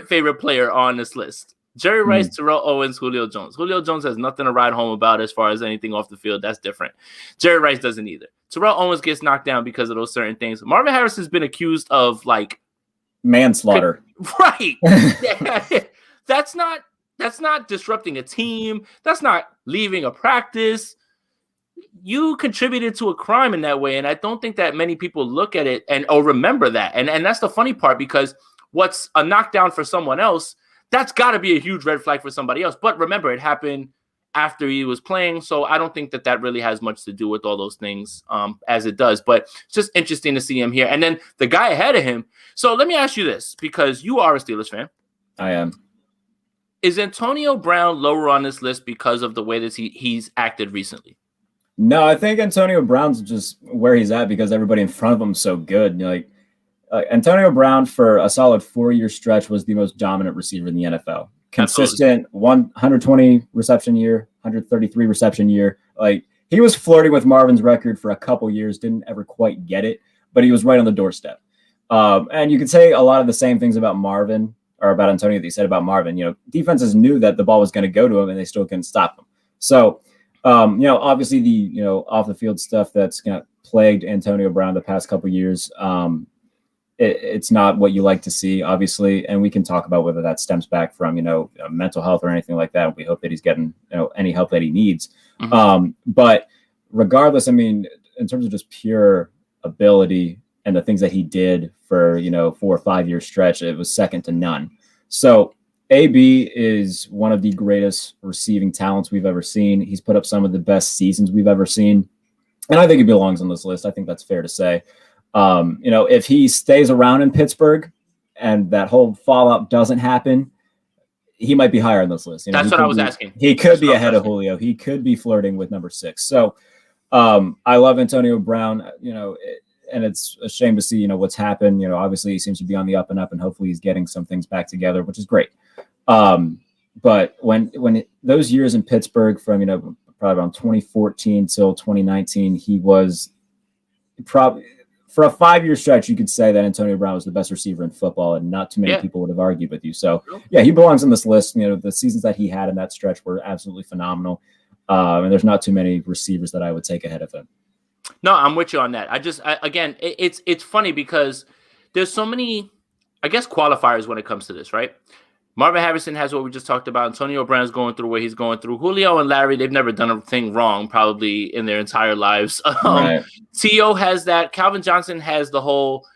favorite player on this list: Jerry Rice, Terrell Owens, Julio Jones. Julio Jones has nothing to write home about as far as anything off the field. That's different. Jerry Rice doesn't either. Terrell Owens gets knocked down because of those certain things. Marvin Harris has been accused of like manslaughter. Right. That's not disrupting a team. That's not leaving a practice. You contributed to a crime in that way, and I don't think that many people look at it or remember that. And that's the funny part, because what's a knockdown for someone else, that's got to be a huge red flag for somebody else. But remember, it happened after he was playing, so I don't think that really has much to do with all those things as it does. But it's just interesting to see him here. And then the guy ahead of him. So let me ask you this, because you are a Steelers fan. I am. Is Antonio Brown lower on this list because of the way that he's acted recently? No, I think Antonio Brown's just where he's at because everybody in front of him is so good. Antonio Brown for a solid 4-year stretch was the most dominant receiver in the NFL. Consistent, 120 reception year, 133 reception year. Like, he was flirting with Marvin's record for a couple years, didn't ever quite get it, but he was right on the doorstep. And you could say a lot of the same things about Marvin or about Antonio that you said about Marvin. Defenses knew that the ball was going to go to him and they still couldn't stop him. So, obviously the, off the field stuff that's plagued Antonio Brown the past couple years. It's not what you like to see, obviously. And we can talk about whether that stems back from, mental health or anything like that. We hope that he's getting, any help that he needs. But regardless, I mean, in terms of just pure ability and the things that he did for, 4 or 5 year stretch, it was second to none. So AB is one of the greatest receiving talents we've ever seen. He's put up some of the best seasons we've ever seen. And I think he belongs on this list. I think that's fair to say. If he stays around in Pittsburgh and that whole fallout doesn't happen, he might be higher on this list. That's what I was asking. He could be ahead of Julio. He could be flirting with number 6. So I love Antonio Brown, and it's a shame to see, what's happened. Obviously he seems to be on the up and up, and hopefully he's getting some things back together, which is great. But when those years in Pittsburgh from, probably around 2014 till 2019, he was probably, for a 5-year stretch, you could say that Antonio Brown was the best receiver in football, and not too many people would have argued with you. So, yeah, he belongs on this list. The seasons that he had in that stretch were absolutely phenomenal. And there's not too many receivers that I would take ahead of him. No, I'm with you on that. Again, it's funny because there's so many, I guess, qualifiers when it comes to this, right? Marvin Harrison has what we just talked about. Antonio Brown's going through what he's going through. Julio and Larry, they've never done a thing wrong probably in their entire lives. Right. T.O. has that. Calvin Johnson has the whole,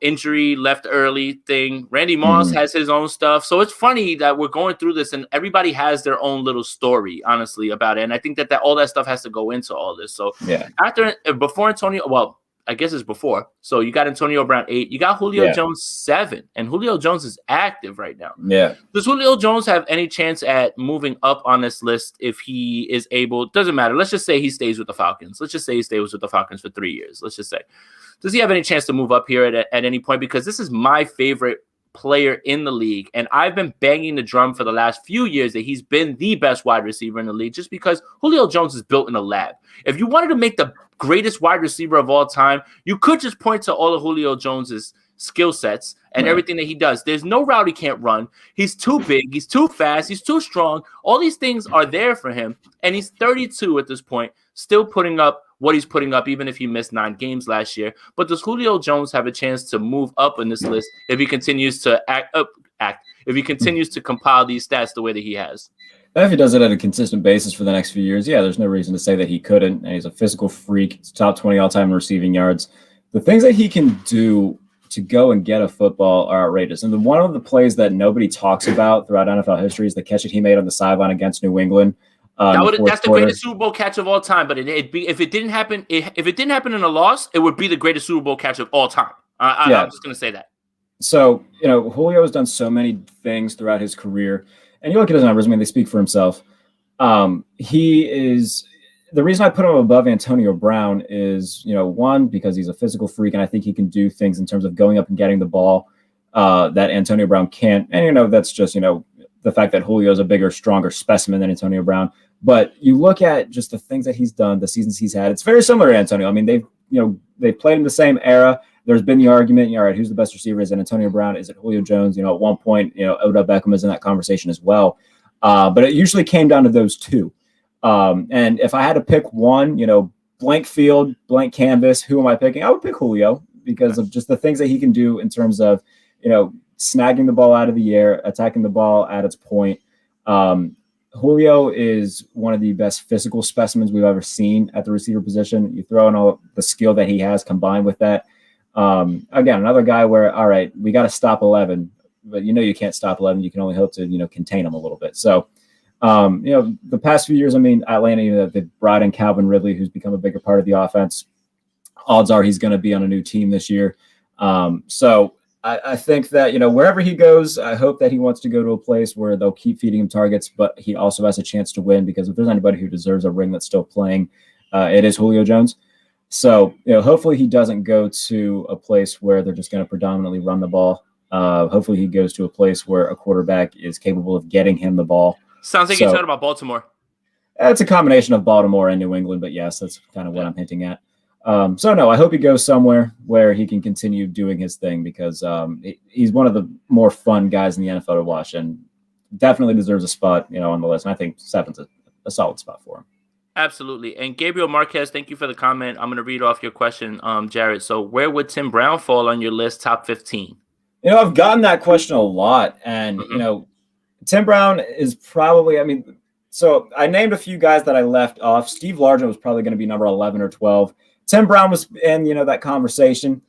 injury, left early thing. Randy Moss has his own stuff. So it's funny that we're going through this and everybody has their own little story, honestly, about it. And I think that all that stuff has to go into all this. So before Antonio, well, I guess it's before. So you got Antonio Brown 8. You got Julio Jones 7. And Julio Jones is active right now. Yeah. Does Julio Jones have any chance at moving up on this list if he is able? Doesn't matter. Let's just say he stays with the Falcons. Let's just say he stays with the Falcons for 3 years. Let's just say. Does he have any chance to move up here at any point? Because this is my favorite player in the league. And I've been banging the drum for the last few years that he's been the best wide receiver in the league just because Julio Jones is built in a lab. If you wanted to make the greatest wide receiver of all time, you could just point to all of Julio Jones's skill sets and everything that he does. There's no route he can't run. He's too big. He's too fast. He's too strong. All these things are there for him. And he's 32 at this point, still putting up what he's putting up, even if he missed 9 games last year. But does Julio Jones have a chance to move up in this list if he continues to if he continues to compile these stats the way that he has. And if he does it at a consistent basis for the next few years, yeah, there's no reason to say that he couldn't. And he's a physical freak. He's top 20 all-time in receiving yards. The things that he can do to go and get a football are outrageous. And one of the plays that nobody talks about throughout NFL history is the catch that he made on the sideline against New England. That's the greatest Super Bowl catch of all time. But if it didn't happen in a loss, it would be the greatest Super Bowl catch of all time. I'm just going to say that. So, Julio has done so many things throughout his career. And you look at his numbers, I mean, they speak for himself. He is the reason I put him above Antonio Brown is, one, because he's a physical freak, and I think he can do things in terms of going up and getting the ball that Antonio Brown can't. And, that's just, the fact that Julio is a bigger, stronger specimen than Antonio Brown. But you look at just the things that he's done, the seasons he's had, it's very similar to Antonio. I mean, they've played in the same era. There's been the argument, all right, who's the best receiver? Is it Antonio Brown? Is it Julio Jones? At one point, Odell Beckham is in that conversation as well. But it usually came down to those two. And if I had to pick one, blank field, blank canvas, who am I picking? I would pick Julio because of just the things that he can do in terms of, snagging the ball out of the air, attacking the ball at its point. Julio is one of the best physical specimens we've ever seen at the receiver position. You throw in all the skill that he has combined with that. Again, another guy where, all right, we got to stop 11, but you can't stop 11. You can only hope to, contain them a little bit. So, the past few years, I mean, Atlanta, they've brought in Calvin Ridley, who's become a bigger part of the offense. Odds are he's going to be on a new team this year. So I think that, wherever he goes, I hope that he wants to go to a place where they'll keep feeding him targets, but he also has a chance to win, because if there's anybody who deserves a ring that's still playing, it is Julio Jones. So, hopefully he doesn't go to a place where they're just going to predominantly run the ball. Hopefully he goes to a place where a quarterback is capable of getting him the ball. Sounds like you're talking about Baltimore. It's a combination of Baltimore and New England, but yes, that's kind of what I'm hinting at. So no, I hope he goes somewhere where he can continue doing his thing, because he's one of the more fun guys in the NFL to watch, and definitely deserves a spot, on the list. And I think 7's a solid spot for him. Absolutely. And Gabriel Marquez, thank you for the comment. I'm going to read off your question, Jarrett. So where would Tim Brown fall on your list, top 15? I've gotten that question a lot, and Tim Brown is probably, so I named a few guys that I left off. Steve Largent was probably going to be number 11 or 12. Tim Brown was in, that conversation.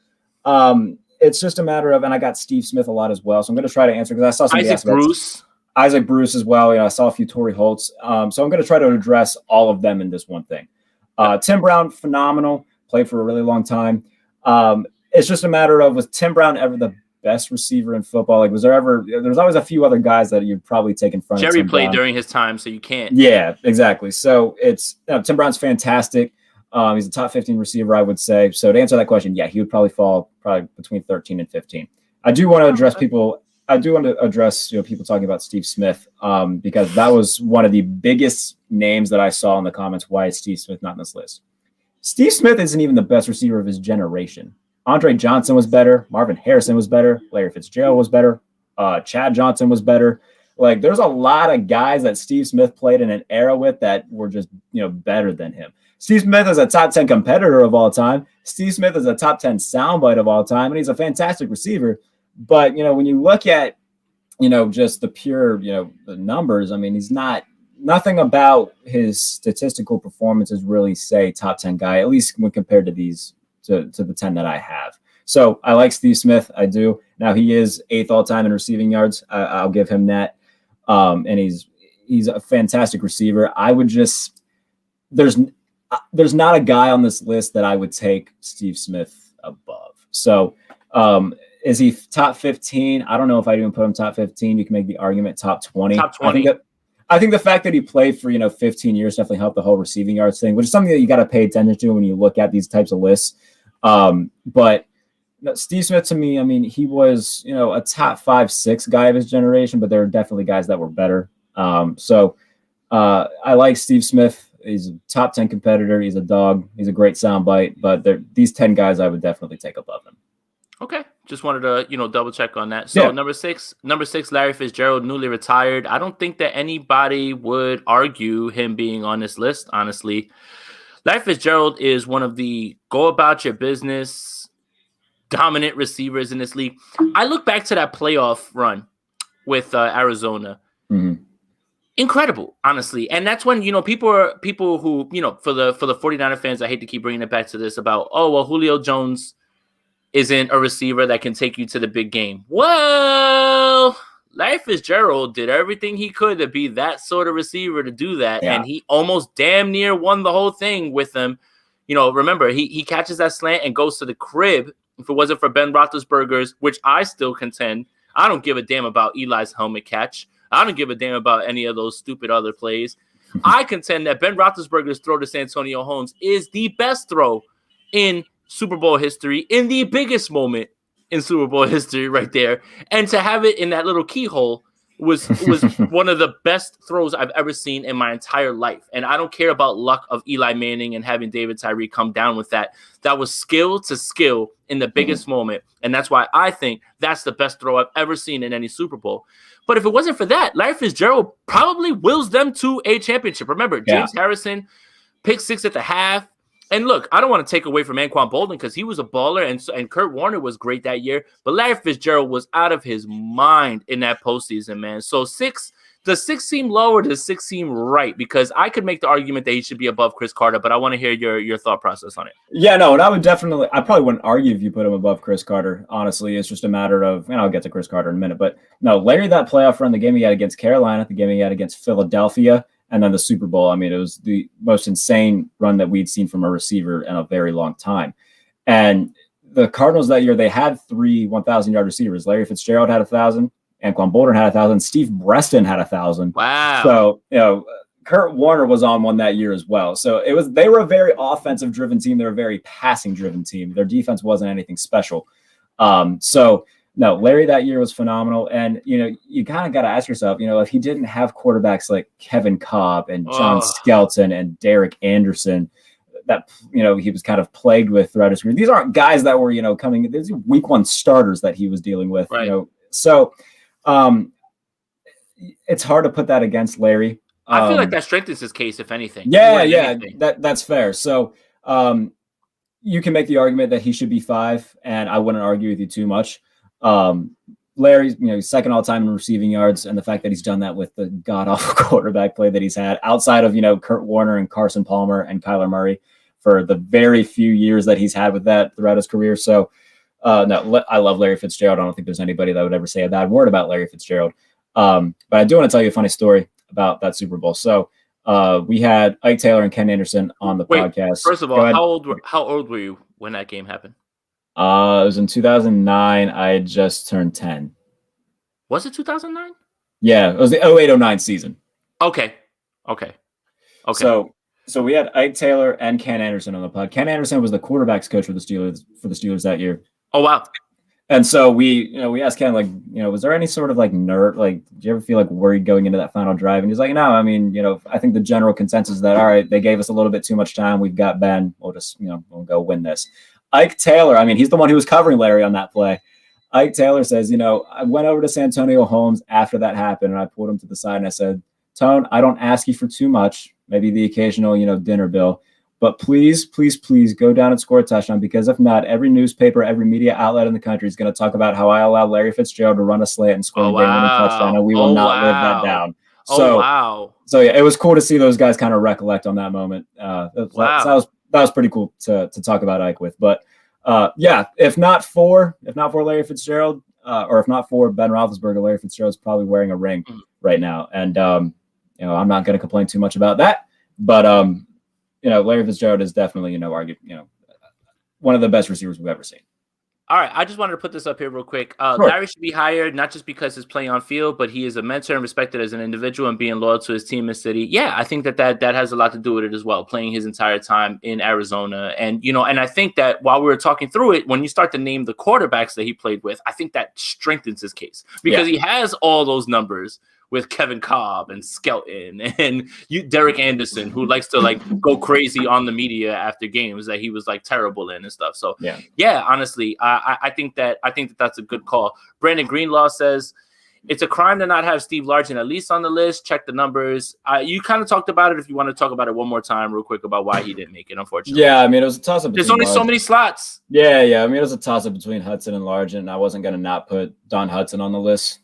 It's just a matter of, and I got Steve Smith a lot as well. So I'm going to try to answer, because I saw somebody Isaac Bruce as well. I saw a few Torrey Holtz. So I'm going to try to address all of them in this one thing. Tim Brown, phenomenal, played for a really long time. It's just a matter of, was Tim Brown ever the best receiver in football? Like, there's always a few other guys that you'd probably take in front of Tim played Brown. During his time, so you can't. Yeah, exactly. So it's, Tim Brown's fantastic. He's a top 15 receiver, I would say. So to answer that question, yeah, he would probably fall between 13 and 15. I do want to address people. I do want to address, people talking about Steve Smith, because that was one of the biggest names that I saw in the comments. Why is Steve Smith not on this list? Steve Smith isn't even the best receiver of his generation. Andre Johnson was better. Marvin Harrison was better. Larry Fitzgerald was better. Chad Johnson was better. Like, there's a lot of guys that Steve Smith played in an era with that were just, better than him. Steve Smith is a top 10 competitor of all time. Steve Smith is a top 10 soundbite of all time, and he's a fantastic receiver. But, when you look at, just the pure, the numbers, he's nothing about his statistical performances really say top 10 guy, at least when compared to these, to the 10 that I have. So I like Steve Smith. I do. Now, he is 8th all time in receiving yards. I'll give him that. And he's a fantastic receiver. I would just, there's not a guy on this list that I would take Steve Smith above. So, is he top 15? I don't know if I'd even put him top 15. You can make the argument top 20. Top 20. I think the fact that he played for, 15 years definitely helped the whole receiving yards thing, which is something that you got to pay attention to when you look at these types of lists. But Steve Smith, to me, he was, a top 5-6 guy of his generation, but there are definitely guys that were better. So I like Steve Smith. He's a top 10 competitor. He's a dog. He's a great soundbite. But these 10 guys I would definitely take above him. Okay. Just wanted to, double check on that. So number six, Larry Fitzgerald, newly retired. I don't think that anybody would argue him being on this list, honestly. Larry Fitzgerald is one of the go about your business dominant receivers in this league. I look back to that playoff run with Arizona. Mm-hmm. Incredible, honestly. And that's when, people who, for the 49er fans, I hate to keep bringing it back to this about, oh, well, Julio Jones isn't a receiver that can take you to the big game. Well, Larry Fitzgerald did everything he could to be that sort of receiver to do that. Yeah. And he almost damn near won the whole thing with them. Remember, he catches that slant and goes to the crib. If it wasn't for Ben Roethlisberger's, which I still contend, I don't give a damn about Eli's helmet catch. I don't give a damn about any of those stupid other plays. I contend that Ben Roethlisberger's throw to Santonio Holmes is the best throw in Super Bowl history, in the biggest moment in Super Bowl history right there. And to have it in that little keyhole was one of the best throws I've ever seen in my entire life. And I don't care about luck of Eli Manning and having David Tyree come down with that. That was skill to skill in the biggest moment. And that's why I think that's the best throw I've ever seen in any Super Bowl. But if it wasn't for that, Larry Fitzgerald probably wills them to a championship. Remember, James Harrison, pick 6 at the half. And look, I don't want to take away from Anquan Boldin because he was a baller and Kurt Warner was great that year. But Larry Fitzgerald was out of his mind in that postseason, man. So does 6 seem low or does 6 seem right? Because I could make the argument that he should be above Chris Carter, but I want to hear your thought process on it. Yeah, no, and I probably wouldn't argue if you put him above Chris Carter. Honestly, it's just a matter of, and I'll get to Chris Carter in a minute, but no, Larry, that playoff run, the game he had against Carolina, the game he had against Philadelphia, and then the Super Bowl. I mean, it was the most insane run that we'd seen from a receiver in a very long time. And the Cardinals that year, they had 3 1,000-yard receivers. Larry Fitzgerald had 1,000. Anquan Boldin had 1,000. Steve Breston had 1,000. Wow. So, Kurt Warner was on one that year as well. So they were a very offensive driven team. They were a very passing driven team. Their defense wasn't anything special. No, Larry that year was phenomenal. And, you kind of got to ask yourself, if he didn't have quarterbacks like Kevin Kolb and John Skelton and Derek Anderson, that, he was kind of plagued with throughout his career. These aren't guys that were, coming, these week 1 starters that he was dealing with, right. So it's hard to put that against Larry. I feel like that strengthens his case, if anything. Yeah, that's fair. So you can make the argument that he should be 5, and I wouldn't argue with you too much. Larry's, he's second all time in receiving yards, and the fact that he's done that with the god awful quarterback play that he's had outside of, Kurt Warner and Carson Palmer and Kyler Murray for the very few years that he's had with that throughout his career. So no, I love Larry Fitzgerald. I don't think there's anybody that would ever say a bad word about Larry Fitzgerald. But I do want to tell you a funny story about that Super Bowl. So we had Ike Taylor and Ken Anderson on the podcast. First of all, how old were you when that game happened? It was in 2009. I had just turned 10. Was it 2009? Yeah, it was the 08-09 season. Okay. So we had Ike Taylor and Ken Anderson on the pod. Ken Anderson was the quarterbacks coach for the Steelers that year. Oh wow. And so we asked Ken, was there any sort of nerve? Did you ever feel worried going into that final drive? And he's like, no, I mean, I think the general consensus is that, all right, they gave us a little bit too much time. We've got Ben. We'll just, we'll go win this. Ike Taylor, I mean, he's the one who was covering Larry on that play. Ike Taylor says, I went over to Santonio Holmes after that happened, and I pulled him to the side and I said, Tone, I don't ask you for too much, maybe the occasional, dinner bill. But please, please, please go down and score a touchdown, because if not, every newspaper, every media outlet in the country is going to talk about how I allowed Larry Fitzgerald to run a slant and score a game-winning touchdown, and we will not live that down. So yeah, it was cool to see those guys kind of recollect on that moment. That was pretty cool to talk about Ike with. But yeah, if not for Larry Fitzgerald, or if not for Ben Roethlisberger, Larry Fitzgerald's probably wearing a ring right now, and I'm not going to complain too much about that. But Larry Fitzgerald is definitely, one of the best receivers we've ever seen. All right, I just wanted to put this up here real quick. Sure. Larry should be hired, not just because his play on field, but he is a mentor and respected as an individual and being loyal to his team and city. Yeah, I think that has a lot to do with it as well, playing his entire time in Arizona. And, and I think that while we were talking through it, when you start to name the quarterbacks that he played with, I think that strengthens his case, because he has all those numbers with Kevin Kolb and Skelton and Derek Anderson, who likes to go crazy on the media after games that he was terrible in and stuff. So yeah, honestly, I think that's a good call. Brandon Greenlaw says it's a crime to not have Steve Largent at least on the list. Check the numbers. You kind of talked about it. If you want to talk about it one more time real quick about why he didn't make it, unfortunately. Yeah, I mean, it was a toss-up. There's only so many slots. Yeah. I mean, it was a toss-up between Hudson and Largent, and I wasn't going to not put Don Hudson on the list.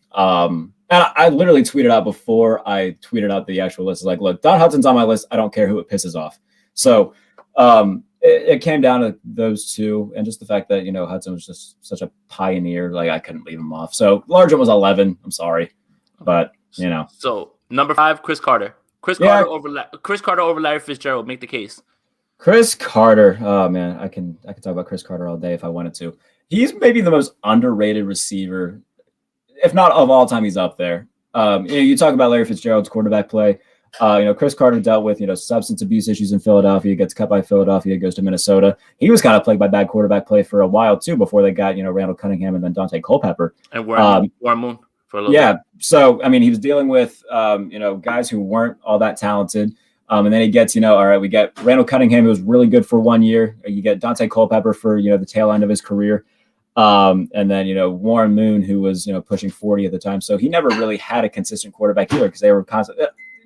And I literally tweeted out before I tweeted out the actual list. Like, look, Don Hudson's on my list. I don't care who it pisses off. So it came down to those two, and just the fact that Hudson was just such a pioneer. Like I couldn't leave him off. So Largent was 11. I'm sorry, but So number 5, Chris Carter. Chris Carter over Larry Fitzgerald. Make the case. Chris Carter. Oh man, I can talk about Chris Carter all day if I wanted to. He's maybe the most underrated receiver, if not of all time. He's up there. You talk about Larry Fitzgerald's quarterback play. Chris Carter dealt with substance abuse issues in Philadelphia. Gets cut by Philadelphia, goes to Minnesota. He was kind of plagued by bad quarterback play for a while too, before they got Randall Cunningham and then Dante Culpepper and Warren Moon for a little bit. So I mean, he was dealing with guys who weren't all that talented. And then he gets, all right, we get Randall Cunningham, who was really good for 1 year. You get Dante Culpepper for, the tail end of his career. And then, Warren Moon, who was, pushing 40 at the time. So he never really had a consistent quarterback either, because they were constant.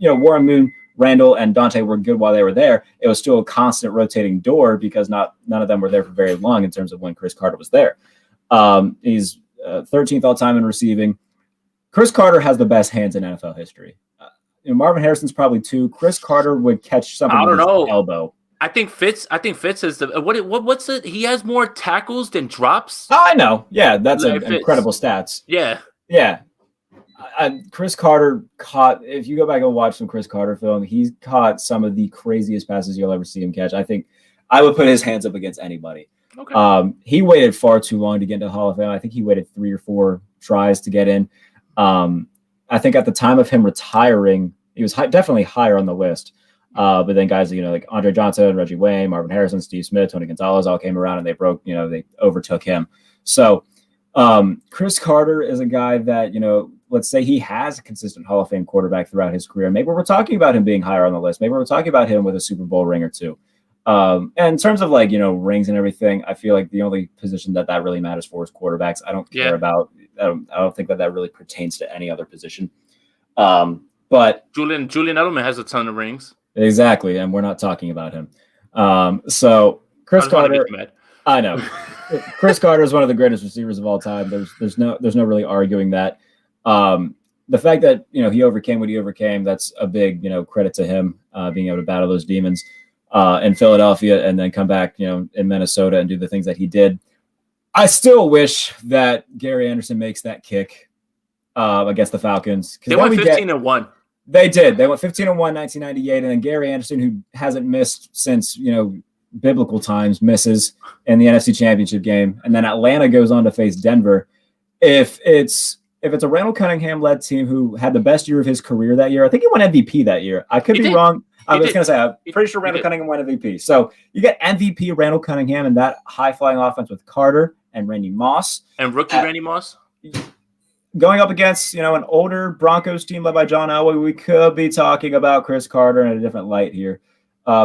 Warren Moon, Randall, and Dante were good while they were there. It was still a constant rotating door because none of them were there for very long in terms of when Chris Carter was there. He's 13th all time in receiving. Chris Carter has the best hands in NFL history. Marvin Harrison's probably 2. Chris Carter would catch something with his elbow. I think Fitz is the what's it? He has more tackles than drops. I know. Yeah, that's incredible stats. Yeah. Chris Carter caught. If you go back and watch some Chris Carter film, he's caught some of the craziest passes you'll ever see him catch. I think I would put his hands up against anybody. Okay. He waited far too long to get into the Hall of Fame. I think he waited 3 or 4 tries to get in. I think at the time of him retiring, he was definitely higher on the list. But then guys, like Andre Johnson, Reggie Wayne, Marvin Harrison, Steve Smith, Tony Gonzalez all came around and they broke, they overtook him. So Chris Carter is a guy that, let's say he has a consistent Hall of Fame quarterback throughout his career. Maybe we're talking about him being higher on the list. Maybe we're talking about him with a Super Bowl ring or 2. And in terms of rings and everything, I feel like the only position that really matters for is quarterbacks. I don't care about. I don't think that really pertains to any other position. But Julian Edelman has a ton of rings. Exactly, and we're not talking about him. So Chris Carter, I know. Chris Carter is one of the greatest receivers of all time. There's no really arguing that. The fact that he overcame what he overcame, that's a big credit to him, being able to battle those demons in Philadelphia and then come back in Minnesota and do the things that he did. I still wish that Gary Anderson makes that kick against the Falcons. They went 15-1. They did. They went 15-1, 1998, and then Gary Anderson, who hasn't missed since biblical times, misses in the NFC Championship game, and then Atlanta goes on to face Denver. If it's a Randall Cunningham-led team who had the best year of his career that year, I think he won MVP that year. I could be wrong. I was going to say, I'm pretty sure Randall Cunningham won MVP. So you get MVP Randall Cunningham and that high-flying offense with Carter and Randy Moss. And rookie Randy Moss? Going up against, an older Broncos team led by John Elway, we could be talking about Chris Carter in a different light here.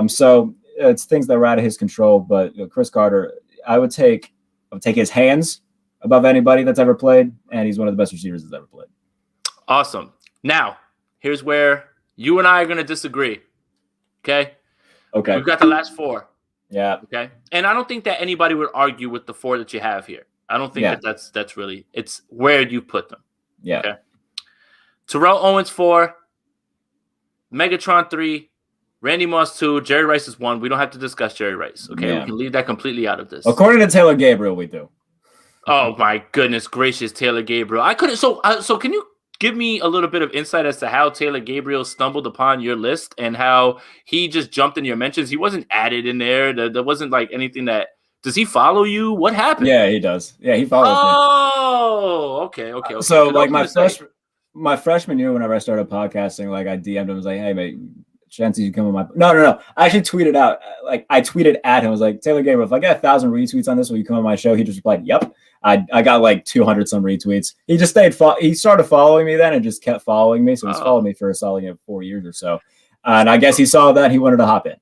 So it's things that were out of his control. But Chris Carter, I would take his hands above anybody that's ever played, and he's one of the best receivers that's ever played. Awesome. Now, here's where you and I are going to disagree. Okay? We've got the last 4. Yeah. Okay? And I don't think that anybody would argue with the 4 that you have here. I don't think that's really – it's where you put them. Yeah. Okay? Terrell Owens 4, Megatron 3, Randy Moss 2, Jerry Rice is 1. We don't have to discuss Jerry Rice. Okay? Yeah. We can leave that completely out of this. According to Taylor Gabriel, we do. Oh, my goodness gracious, Taylor Gabriel. I couldn't – so can you give me a little bit of insight as to how Taylor Gabriel stumbled upon your list and how he just jumped in your mentions? He wasn't added in there. There wasn't like anything that – does he follow you? What happened? Yeah, he does. Yeah, he follows me. Oh, okay. So like my freshman year, whenever I started podcasting, like I DM'd him, I was like, "Hey, mate, chances you come on my..." No. I actually tweeted out, I tweeted at him. I was like, "Taylor Gabriel, if I get 1,000 retweets on this, will you come on my show?" He just replied, "Yep." I got like 200 some retweets. He just he started following me then and just kept following me. So he's followed me for a solid 4 years or so. And I guess he saw that he wanted to hop in.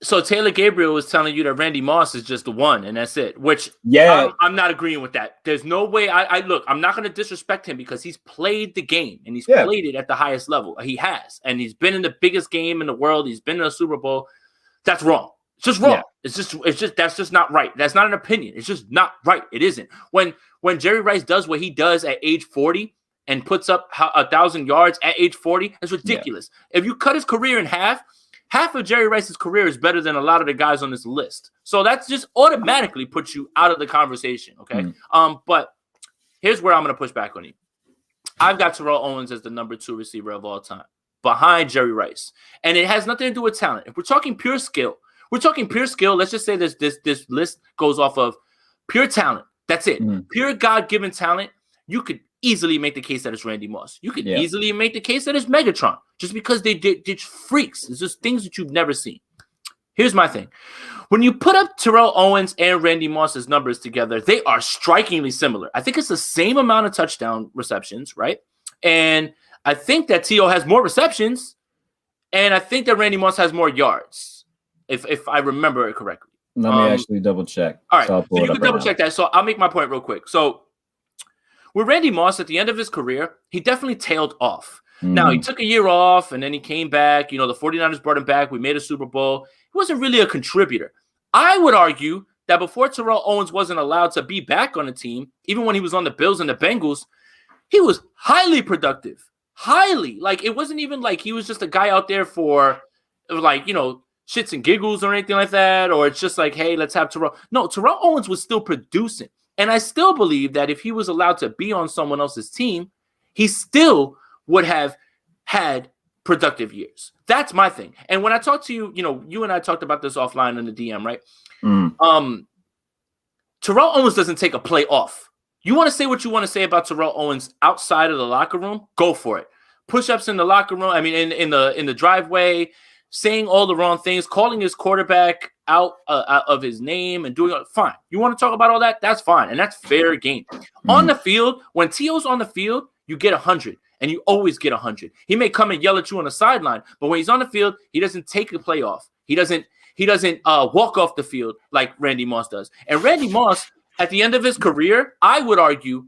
So Taylor Gabriel was telling you that Randy Moss is just the one, and that's it. Which I'm not agreeing with that. There's no way. Look. I'm not going to disrespect him because he's played the game and he's played it at the highest level. He has, and he's been in the biggest game in the world. He's been in a Super Bowl. That's wrong. It's just wrong. Yeah. It's just that's just not right. That's not an opinion. It's just not right. It isn't. When Jerry Rice does what he does at age 40, and puts up 1,000 yards at age 40, that's ridiculous. Yeah. If you cut his career in half of Jerry Rice's career is better than a lot of the guys on this list. So that's just automatically puts you out of the conversation, okay? But here's where I'm going to push back on you. I've got Terrell Owens as the number 2 receiver of all time, behind Jerry Rice. And it has nothing to do with talent. If we're talking pure skill, let's just say this list goes off of pure talent. That's it. Pure God-given talent. You could easily make the case that it's Randy Moss. You could easily make the case that it's Megatron, just because they did freaks. It's just things that you've never seen. Here's my thing. When you put up Terrell Owens and Randy Moss's numbers together, they are strikingly similar. I think it's the same amount of touchdown receptions, right? And I think that T.O. has more receptions, and I think that Randy Moss has more yards, if I remember it correctly. Let me actually double check. All right, so you can double check that. So I'll make my point real quick. So with Randy Moss, at the end of his career, he definitely tailed off. Now, he took a year off, and then he came back. The 49ers brought him back. We made a Super Bowl. He wasn't really a contributor. I would argue that before Terrell Owens wasn't allowed to be back on the team, even when he was on the Bills and the Bengals, he was highly productive. Highly. Like, it wasn't even like he was just a guy out there for, like, shits and giggles or anything like that, or it's just like, hey, let's have Terrell. No, Terrell Owens was still producing. And I still believe that if he was allowed to be on someone else's team, he still would have had productive years. That's my thing. And when I talk to you, you and I talked about this offline in the DM, right? Terrell Owens doesn't take a play off. You want to say what you want to say about Terrell Owens outside of the locker room? Go for it. Push-ups in the locker room. I mean, in the driveway, saying all the wrong things, calling his quarterback out of his name and doing it. Fine. You want to talk about all that? That's fine. And that's fair game. On the field, when T.O.'s on the field, you get 100. And you always get 100. He may come and yell at you on the sideline, but when he's on the field, he doesn't take the play off. He doesn't walk off the field like Randy Moss does. And Randy Moss, at the end of his career, I would argue,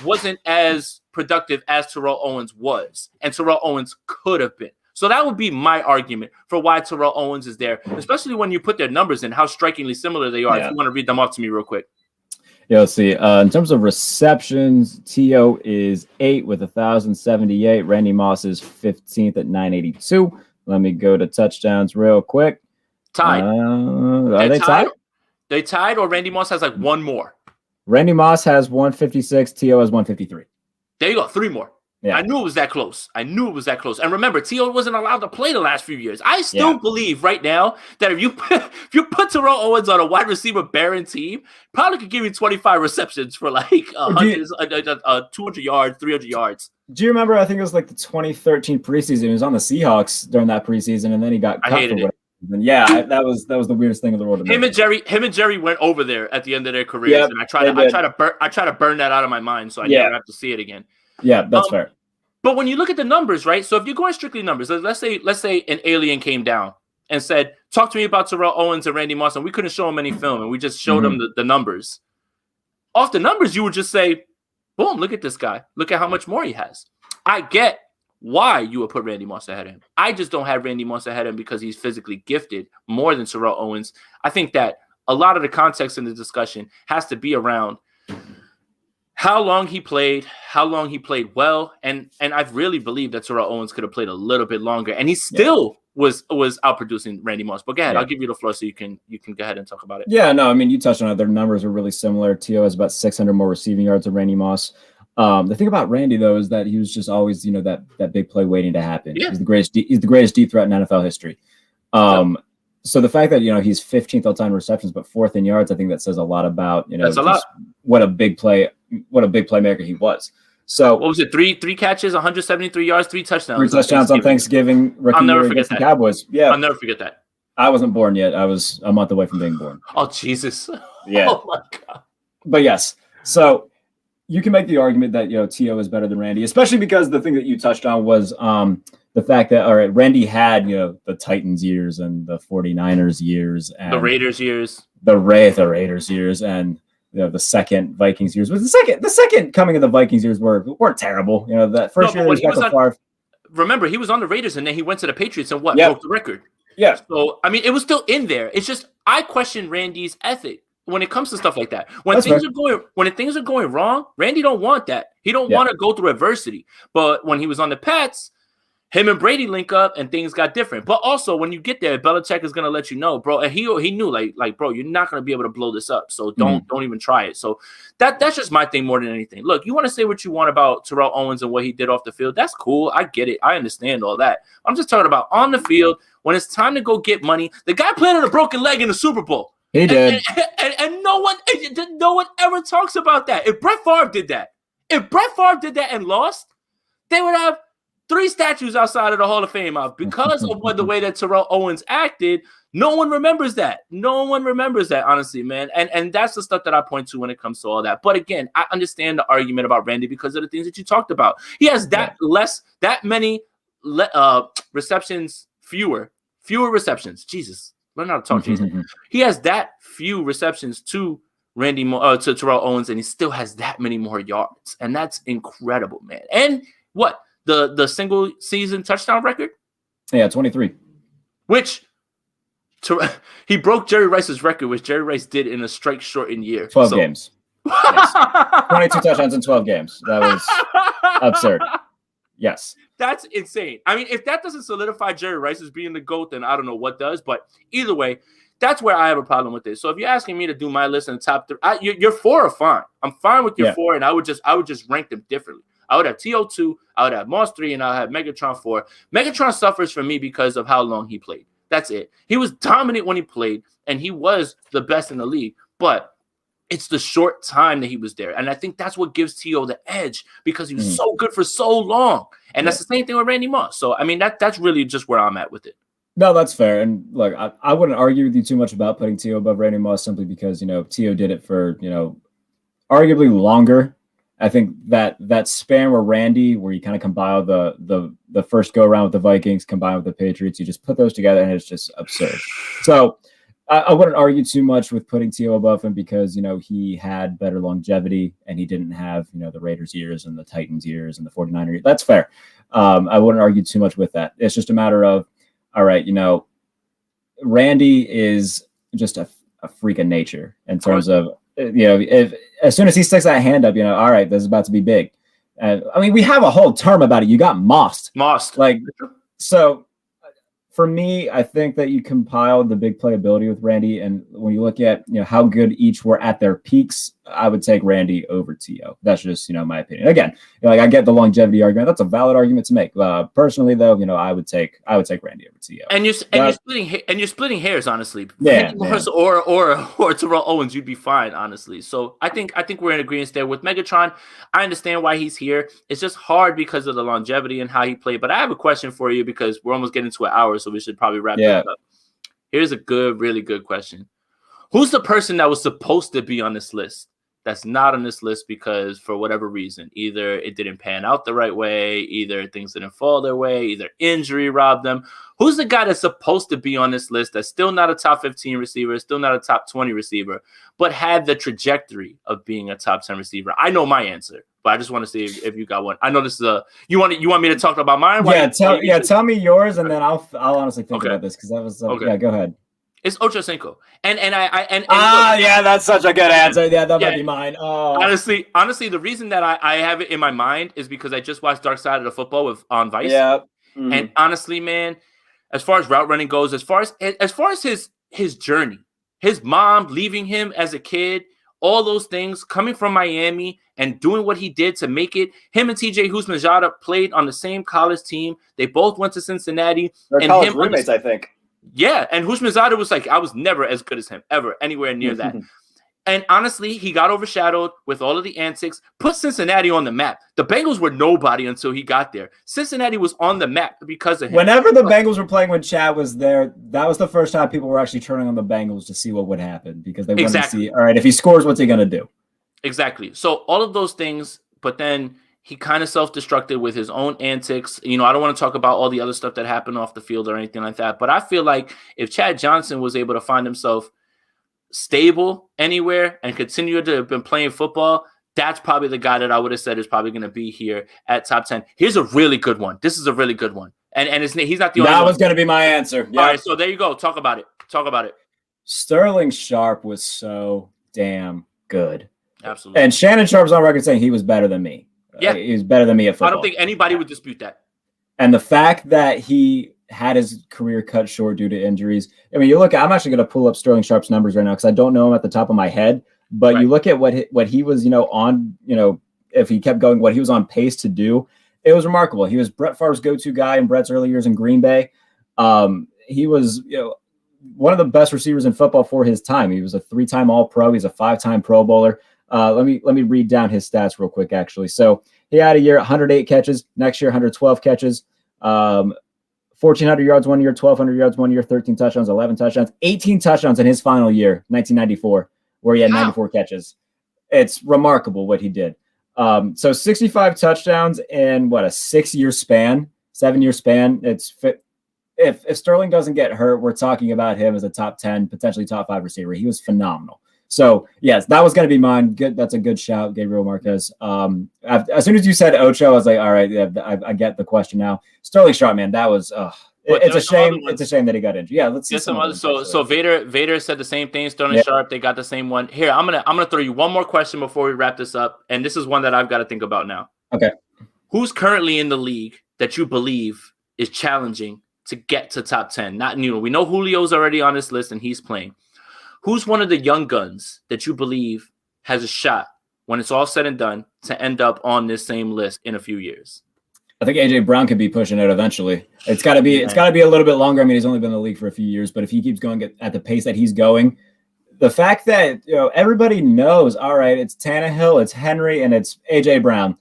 wasn't as productive as Terrell Owens was, and Terrell Owens could have been. So that would be my argument for why Terrell Owens is there, especially when you put their numbers in, how strikingly similar they are. Yeah. If you want to read them off to me real quick. Yeah, let's see. In terms of receptions, T.O. is 8 with 1,078. Randy Moss is 15th at 982. Let me go to touchdowns real quick. Tied. Are they tied? They tied, or Randy Moss has like one more? Randy Moss has 156. T.O. has 153. There you go. 3 more. Yeah. I knew it was that close. And remember, T.O. wasn't allowed to play the last few years. I still believe right now that if you put Terrell Owens on a wide receiver Baron team, probably could give you 25 receptions for like 200 yards, 300 yards. Do you remember? I think it was like the 2013 preseason. He was on the Seahawks during that preseason, and then he got cut. I hated it. And yeah, that was the weirdest thing in the world. Him and Jerry went over there at the end of their careers, and I try to burn that out of my mind, so I never have to see it again. Yeah, that's fair. But when you look at the numbers, right? So if you're going strictly numbers, let's say an alien came down and said, "Talk to me about Terrell Owens and Randy Moss," and we couldn't show him any film, and we just showed him the numbers. Off the numbers, you would just say, "Boom! Look at this guy. Look at how much more he has." I get why you would put Randy Moss ahead of him. I just don't have Randy Moss ahead of him because he's physically gifted more than Terrell Owens. I think that a lot of the context in the discussion has to be around how long he played well, and I really believe that Terrell Owens could have played a little bit longer, and he still was outproducing Randy Moss. But go ahead, I'll give you the floor so you can go ahead and talk about it. Yeah, no, I mean, you touched on it. Their numbers are really similar. T.O. has about 600 more receiving yards than Randy Moss. The thing about Randy though is that he was just always, that big play waiting to happen. Yeah. He's the greatest deep threat in NFL history. So the fact that he's 15th all time receptions but 4th in yards, I think that says a lot about that's a lot. What a big playmaker he was. So what was it? Three catches, 173 yards, 3 touchdowns. 3 touchdowns on Thanksgiving. I'll never forget that. Cowboys. Yeah, I'll never forget that. I wasn't born yet. I was a month away from being born. Oh Jesus! Yeah. Oh my God. But yes, so you can make the argument that T.O. is better than Randy, especially because the thing that you touched on was the fact that Randy had the Titans years and the 49ers years and the Raiders years, the Raiders years, and the second Vikings years. Was the second coming of the Vikings years weren't terrible. That first year he was on, remember, he was on the Raiders and then he went to the Patriots and broke the record. Yeah. So I mean, it was still in there. It's just I question Randy's ethic. when it comes to stuff like that. When That's things are going wrong, Randy don't want that. He don't want to go through adversity. But when he was on the Pats, him and Brady link up and things got different. But also when you get there, Belichick is gonna let you know, bro. And he knew like bro, you're not gonna be able to blow this up. So don't even try it. So that's just my thing more than anything. Look, you want to say what you want about Terrell Owens and what he did off the field. That's cool. I get it. I understand all that. I'm just talking about on the field when it's time to go get money. The guy played on a broken leg in the Super Bowl. He did. And no one ever talks about that. If Brett Favre did that and lost, they would have 3 statues outside of the Hall of Fame because of the way that Terrell Owens acted. No one remembers that. No one remembers that, honestly, man. And that's the stuff that I point to when it comes to all that. But again, I understand the argument about Randy because of the things that you talked about. He has that many receptions, fewer receptions. Jesus, learn how to talk, Jesus. He has that few receptions to to Terrell Owens, and he still has that many more yards, and that's incredible, man. And what? The single season touchdown record? Yeah, 23. Which he broke Jerry Rice's record, which Jerry Rice did in a strike shortened year. 12 games. Yes. 22 touchdowns in 12 games. That was absurd. Yes. That's insane. I mean, if that doesn't solidify Jerry Rice as being the GOAT, then I don't know what does. But either way, that's where I have a problem with this. So if you're asking me to do my list in the top 3, your 4 are fine. I'm fine with your 4, and I would just rank them differently. I would have TO2, I would have Moss 3, and I would have Megatron 4. Megatron suffers for me because of how long he played. That's it. He was dominant when he played, and he was the best in the league. But it's the short time that he was there. And I think that's what gives T.O. the edge because he was so good for so long. And that's the same thing with Randy Moss. So, I mean, that's really just where I'm at with it. No, that's fair. And look, I wouldn't argue with you too much about putting T.O. above Randy Moss simply because, T.O. did it for, arguably longer. I think that span where you kind of combine the first go around with the Vikings combined with the Patriots, you just put those together and it's just absurd. So I wouldn't argue too much with putting T.O. above him because, he had better longevity and he didn't have, the Raiders years and the Titans years and the 49er years. That's fair. I wouldn't argue too much with that. It's just a matter of, all right, Randy is just a freak of nature in terms of, if as soon as he sticks that hand up, all right, this is about to be big. I mean, we have a whole term about it. You got mossed. Like, so for me, I think that you compiled the big playability with Randy. And when you look at, how good each were at their peaks, I would take Randy over T.O. That's just, my opinion. Again, I get the longevity argument. That's a valid argument to make. Personally, though, I would take Randy over T.O. And you're splitting hairs, honestly. Randy Moss or Terrell Owens, you'd be fine, honestly. So I think we're in agreement there with Megatron. I understand why he's here. It's just hard because of the longevity and how he played. But I have a question for you because we're almost getting to an hour, so we should probably wrap this up. Here's a really good question. Who's the person that was supposed to be on this list that's not on this list because for whatever reason, either it didn't pan out the right way, either things didn't fall their way, either injury robbed them? Who's the guy that's supposed to be on this list that's still not a top 15 receiver, still not a top 20 receiver, but had the trajectory of being a top 10 receiver? I know my answer, but I just want to see if you got one. I know this is you want me to talk about mine? Tell me yours, and then I'll honestly think about this because that was yeah. Go ahead. It's Ocho Cinco, and that's such a good answer. Yeah, that might be mine. Oh. Honestly, the reason that I have it in my mind is because I just watched Dark Side of the Football on Vice. Yeah, and honestly, man, as far as route running goes, as far as his journey, his mom leaving him as a kid, all those things, coming from Miami and doing what he did to make it. Him and TJ Houshmandzadeh played on the same college team. They both went to Cincinnati. They're college roommates, I think. Yeah, and Houshmandzadeh was like, I was never as good as him, ever, anywhere near that. And honestly, he got overshadowed with all of the antics, put Cincinnati on the map. The Bengals were nobody until he got there. Cincinnati was on the map because of him. Whenever the Bengals were playing when Chad was there, that was the first time people were actually turning on the Bengals to see what would happen because they wanted to see, all right, if he scores, what's he going to do? Exactly. So all of those things, but then he kind of self-destructed with his own antics. I don't want to talk about all the other stuff that happened off the field or anything like that. But I feel like if Chad Johnson was able to find himself stable anywhere and continue to have been playing football, that's probably the guy that I would have said is probably going to be here at top 10. Here's a really good one. This is a really good one. And he's not the only one. That was going to be my answer. Yeah. All right, so there you go. Talk about it. Sterling Sharp was so damn good. Absolutely. And Shannon Sharp's on record saying he was better than me. Yeah. He was better than me at football. I don't think anybody would dispute that. And the fact that he had his career cut short due to injuries. I mean, you look at, I'm actually going to pull up Sterling Sharp's numbers right now because I don't know him at the top of my head, but you look at what he was, on, if he kept going, what he was on pace to do, it was remarkable. He was Brett Favre's go-to guy in Brett's early years in Green Bay. He was, one of the best receivers in football for his time. He was a 3-time All-Pro. He's a 5-time Pro Bowler. Let me read down his stats real quick, actually. So he had a year, 108 catches. Next year, 112 catches. 1,400 yards one year, 1,200 yards one year, 13 touchdowns, 11 touchdowns, 18 touchdowns in his final year, 1994, where he had 94 catches. It's remarkable what he did. So 65 touchdowns in a 7-year span. If Sterling doesn't get hurt, we're talking about him as a top 10, potentially top 5 receiver. He was phenomenal. So yes, that was going to be mine. Good. That's a good shout, Gabriel Marquez. As soon as you said Ocho, I was like, all right, yeah, I get the question now. Sterling Sharp, man, that was, it's a shame. It's a shame that he got injured. Yeah. Let's see some other. So Vader said the same thing. Sterling Sharp, they got the same one. Here, I'm going to throw you one more question before we wrap this up. And this is one that I've got to think about now. Okay. Who's currently in the league that you believe is challenging to get to top 10? Not new. We know Julio's already on this list and he's playing. Who's one of the young guns that you believe has a shot when it's all said and done to end up on this same list in a few years? I think AJ Brown could be pushing it eventually. It's got to be a little bit longer. I mean, he's only been in the league for a few years, but if he keeps going at the pace that he's going, the fact that everybody knows, all right, it's Tannehill, it's Henry, and it's AJ Brown.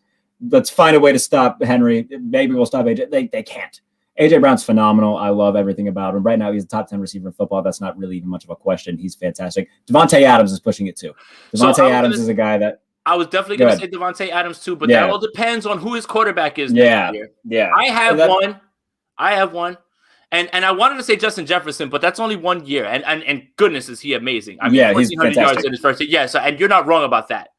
Let's find a way to stop Henry. Maybe we'll stop AJ. They can't. AJ Brown's phenomenal. I love everything about him. Right now, he's a top 10 receiver in football. That's not really even much of a question. He's fantastic. Devontae Adams is pushing it too. Devontae Adams is a guy that I was definitely going to say Devontae Adams too, but that all depends on who his quarterback is. Yeah. I have one. And I wanted to say Justin Jefferson, but that's only 1 year. And goodness, is he amazing. I mean, 1,400 yards in his first year. Yeah, so, and you're not wrong about that.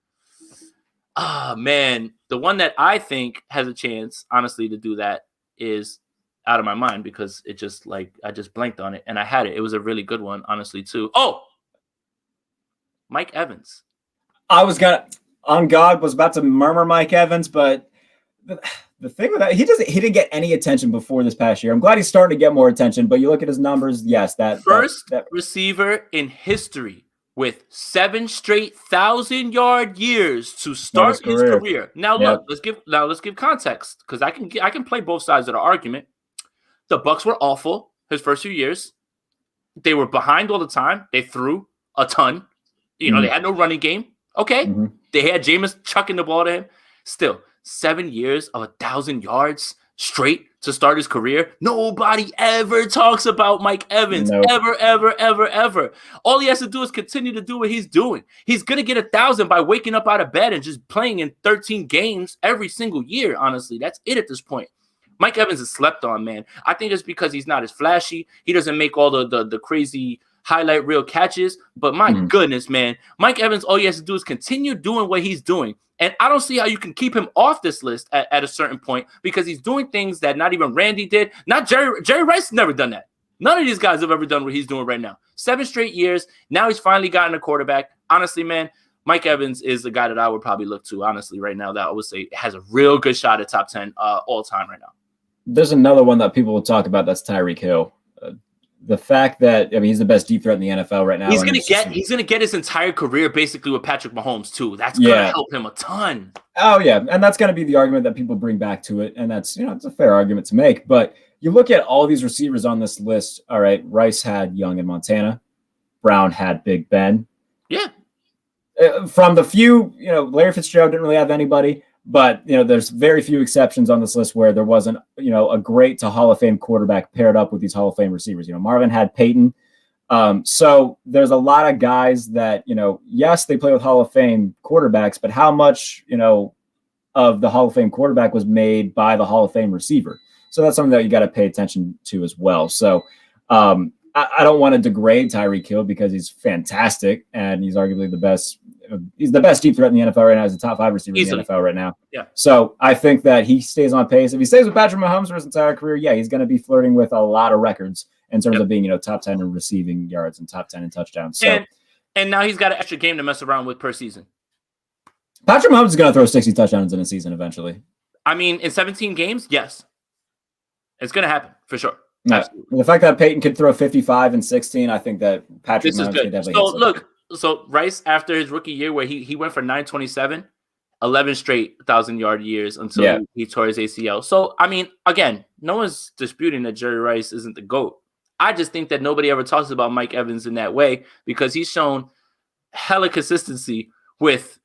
Man. The one that I think has a chance, honestly, to do that is out of my mind because it just I just blanked on it and I had it. It was a really good one, honestly, too. Oh, Mike Evans. I was about to murmur Mike Evans, but the thing with that, he didn't get any attention before this past year. I'm glad he's starting to get more attention, but you look at his numbers. Yes, that receiver in history with 7 straight 1,000-yard years to start his career. Now look, let's give context because I can play both sides of the argument. The Bucs were awful his first few years. They were behind all the time. They threw a ton. They had no running game. Okay. Mm-hmm. They had Jameis chucking the ball to him. Still, 7 years of 1,000 yards straight to start his career. Nobody ever talks about Mike Evans. Nope. Ever. All he has to do is continue to do what he's doing. He's going to get 1,000 by waking up out of bed and just playing in 13 games every single year, honestly. That's it at this point. Mike Evans is slept on, man. I think it's because he's not as flashy. He doesn't make all the crazy highlight reel catches. But my goodness, man, Mike Evans, all he has to do is continue doing what he's doing. And I don't see how you can keep him off this list at a certain point because he's doing things that not even Randy did. Not Jerry Rice never done that. None of these guys have ever done what he's doing right now. 7 straight years. Now he's finally gotten a quarterback. Honestly, man, Mike Evans is the guy that I would probably look to, honestly, right now that I would say has a real good shot at top 10 all time right now. There's another one that people will talk about. That's Tyreek Hill. The fact that he's the best deep threat in the NFL right now. He's gonna get his entire career basically with Patrick Mahomes too. That's gonna help him a ton. Oh yeah, and that's gonna be the argument that people bring back to it, and that's it's a fair argument to make. But you look at all these receivers on this list. All right, Rice had Young in Montana, Brown had Big Ben. Yeah. From the few, Larry Fitzgerald didn't really have anybody. But, there's very few exceptions on this list where there wasn't, a great to Hall of Fame quarterback paired up with these Hall of Fame receivers. Marvin had Peyton. So there's a lot of guys that, yes, they play with Hall of Fame quarterbacks, but how much, of the Hall of Fame quarterback was made by the Hall of Fame receiver? So that's something that you got to pay attention to as well. So I don't want to degrade Tyreek Hill because he's fantastic and he's arguably the best. He's the best deep threat in the NFL right now. He's the top 5 receiver in the NFL right now. Yeah. So I think that he stays on pace. If he stays with Patrick Mahomes for his entire career, he's going to be flirting with a lot of records in terms of being, top 10 in receiving yards and top 10 in touchdowns. So And now he's got an extra game to mess around with per season. Patrick Mahomes is going to throw 60 touchdowns in a season eventually. I mean, in 17 games, yes. It's going to happen for sure. Yeah. The fact that Peyton could throw 55 and 16, I think that Patrick Mahomes could definitely hit look, so Rice, after his rookie year where he went for 927, 11 straight 1,000-yard years until he tore his ACL. So, I mean, again, no one's disputing that Jerry Rice isn't the GOAT. I just think that nobody ever talks about Mike Evans in that way because he's shown hella consistency with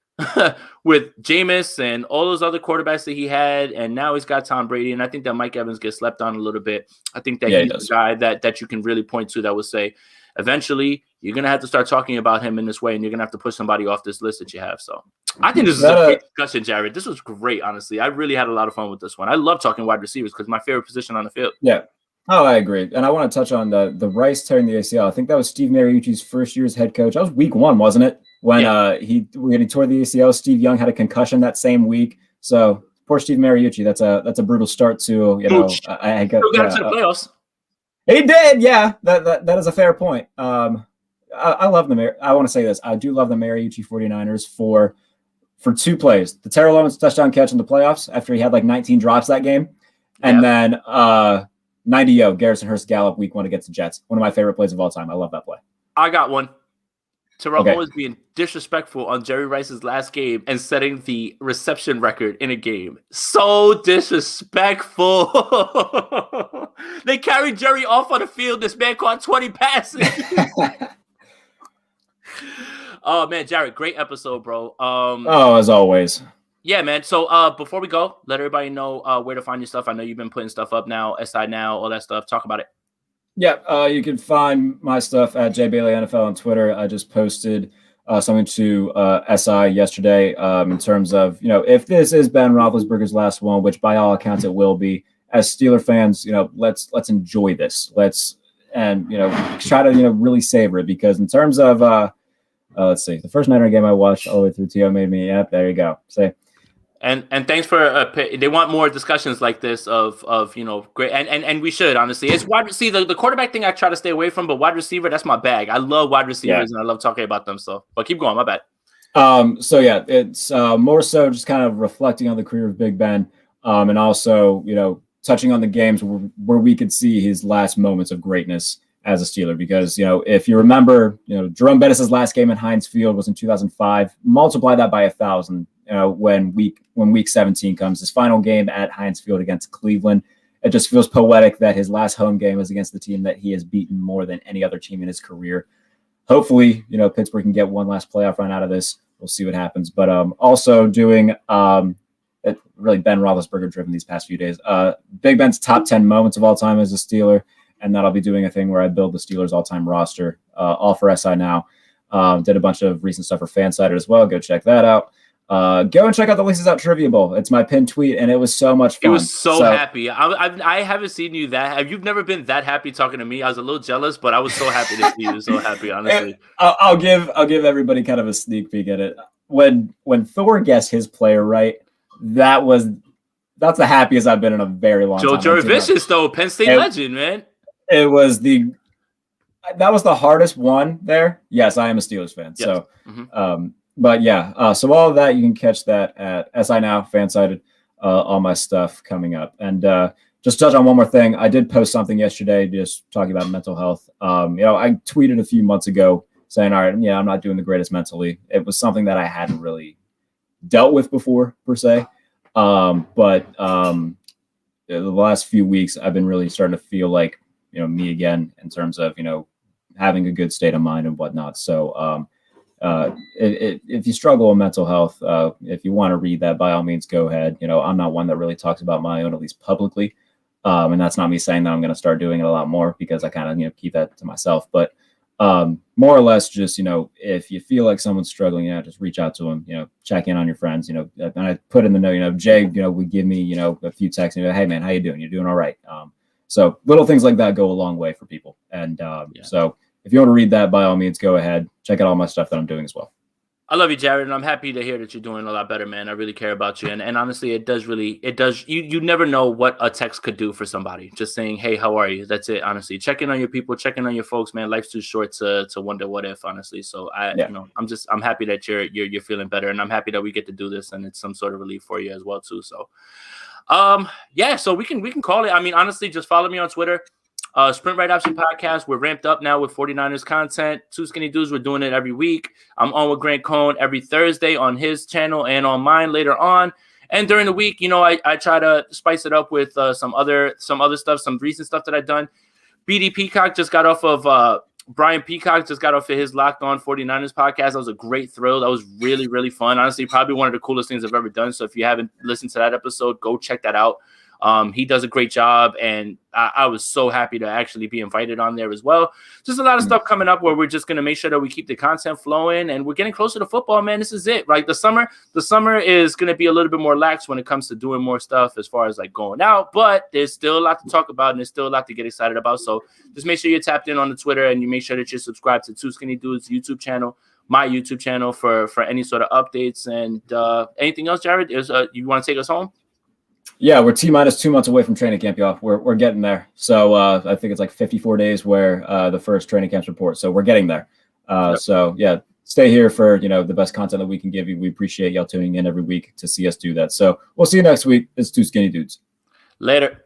with Jameis and all those other quarterbacks that he had, and now he's got Tom Brady, and I think that Mike Evans gets slept on a little bit. I think that he's the guy that you can really point to that would say, eventually, you're going to have to start talking about him in this way, and you're going to have to push somebody off this list that you have. So I think this is a great discussion, Jared. This was great, honestly. I really had a lot of fun with this one. I love talking wide receivers because my favorite position on the field. Yeah. Oh, I agree. And I want to touch on the Rice tearing the ACL. I think that was Steve Mariucci's first year as head coach. That was week 1, wasn't it? When he tore the ACL, Steve Young had a concussion that same week. So poor Steve Mariucci. That's a brutal start to I got to the playoffs. He did, yeah. That is a fair point. I love the I want to say this. I do love the Mariucci 49ers for 2 plays. The Terrell Owens touchdown catch in the playoffs after he had like 19 drops that game, and then 90 Garrison Hurst Gallup week 1 against the Jets. One of my favorite plays of all time. I love that play. I got one. Terrell Owens being disrespectful on Jerry Rice's last game and setting the reception record in a game. So disrespectful. They carried Jerry off on the field. This man caught 20 passes. Oh, man, Jared, great episode, bro. As always. Yeah, man. So before we go, let everybody know where to find your stuff. I know you've been putting stuff up now, SI Now, all that stuff. Talk about it. Yeah, you can find my stuff at JBaileyNFL on Twitter. I just posted something to SI yesterday in terms of, if this is Ben Roethlisberger's last one, which by all accounts it will be, as Steeler fans, let's enjoy this. Let's try to, really savor it, because in terms of, let's see, the first Niner game I watched all the way through TO made me, there you go. Say. And thanks for they want more discussions like this of great and we should, honestly. It's wide receiver, the quarterback thing I try to stay away from, but wide receiver, that's my bag. I love wide receivers and I love talking about them. So, but keep going, my bad. So yeah, it's more so just kind of reflecting on the career of Big Ben, and also touching on the games where we could see his last moments of greatness as a Steeler, because if you remember, Jerome Bettis' last game at Heinz Field was in 2005. Multiply that by 1,000. When week 17 comes, his final game at Heinz Field against Cleveland, it just feels poetic that his last home game is against the team that he has beaten more than any other team in his career. Hopefully, Pittsburgh can get one last playoff run out of this. We'll see what happens. But also doing really Ben Roethlisberger driven these past few days. Big Ben's top 10 moments of all time as a Steeler, and then I'll be doing a thing where I build the Steelers all-time roster, all for SI Now. Did a bunch of recent stuff for Fansided as well. Go check that out. Go and check out the Lisa's Out Trivia Bowl. It's my pinned tweet, and it was so much fun. It was so happy. I haven't seen you that. You've never been that happy talking to me. I was a little jealous, but I was so happy to see you. So happy, honestly. I'll give everybody kind of a sneak peek at it. When Thor guessed his player right, that's the happiest I've been in a very long time. Joe Vicious, though, Penn State legend, man. It was that was the hardest one there. Yes, I am a Steelers fan. Yes. So, but yeah, so all of that, you can catch that at SI Now, Fansided, all my stuff coming up. And just to touch on one more thing, I did post something yesterday just talking about mental health. I tweeted a few months ago saying, all right, I'm not doing the greatest mentally. It was something that I hadn't really dealt with before, per se. But the last few weeks, I've been really starting to feel like, me again in terms of, having a good state of mind and whatnot. So, if you struggle with mental health, if you want to read that, by all means, go ahead. I'm not one that really talks about my own, at least publicly. And that's not me saying that I'm going to start doing it a lot more, because I kind of, keep that to myself. But more or less just, if you feel like someone's struggling, just reach out to them, check in on your friends, and I put in the note, Jay, would give me, a few texts, hey man, how you doing? You're doing all right. So little things like that go a long way for people. And so if you want to read that, by all means, go ahead. Check out all my stuff that I'm doing as well. I love you, Jarrett, and I'm happy to hear that you're doing a lot better, man. I really care about you. And honestly, it does, you never know what a text could do for somebody. Just saying, hey, how are you? That's it, honestly. Check in on your people, check in on your folks, man. Life's too short to wonder what if, honestly. So I'm happy that you're feeling better, and I'm happy that we get to do this and it's some sort of relief for you as well, too. So so we can call it. I mean, honestly, just follow me on Twitter. Sprint Right Option Podcast. We're ramped up now with 49ers content. Two Skinny Dudes. We're doing it every week. I'm on with Grant Cohn every Thursday on his channel and on mine later on. And during the week, I try to spice it up with some other stuff, some recent stuff that I've done. BD Peacock just got off of Brian Peacock just got off of his Locked On 49ers podcast. That was a great thrill. That was really, really fun. Honestly, probably one of the coolest things I've ever done. So if you haven't listened to that episode, go check that out. He does a great job, and I was so happy to actually be invited on there as well. Just a lot of stuff coming up where we're just going to make sure that we keep the content flowing, and we're getting closer to football, man. This is it. Like the summer is going to be a little bit more lax when it comes to doing more stuff as far as like going out, but there's still a lot to talk about, and there's still a lot to get excited about. So just make sure you're tapped in on the Twitter, and you make sure that you're subscribed to Two Skinny Dudes YouTube channel, my YouTube channel for any sort of updates. And anything else, Jarrett? You want to take us home? Yeah, we're T-minus 2 months away from training camp, y'all. We're getting there. So I think it's like 54 days where the first training camps report. So we're getting there. So yeah, stay here for the best content that we can give you. We appreciate y'all tuning in every week to see us do that. So we'll see you next week. It's Two Skinny Dudes. Later.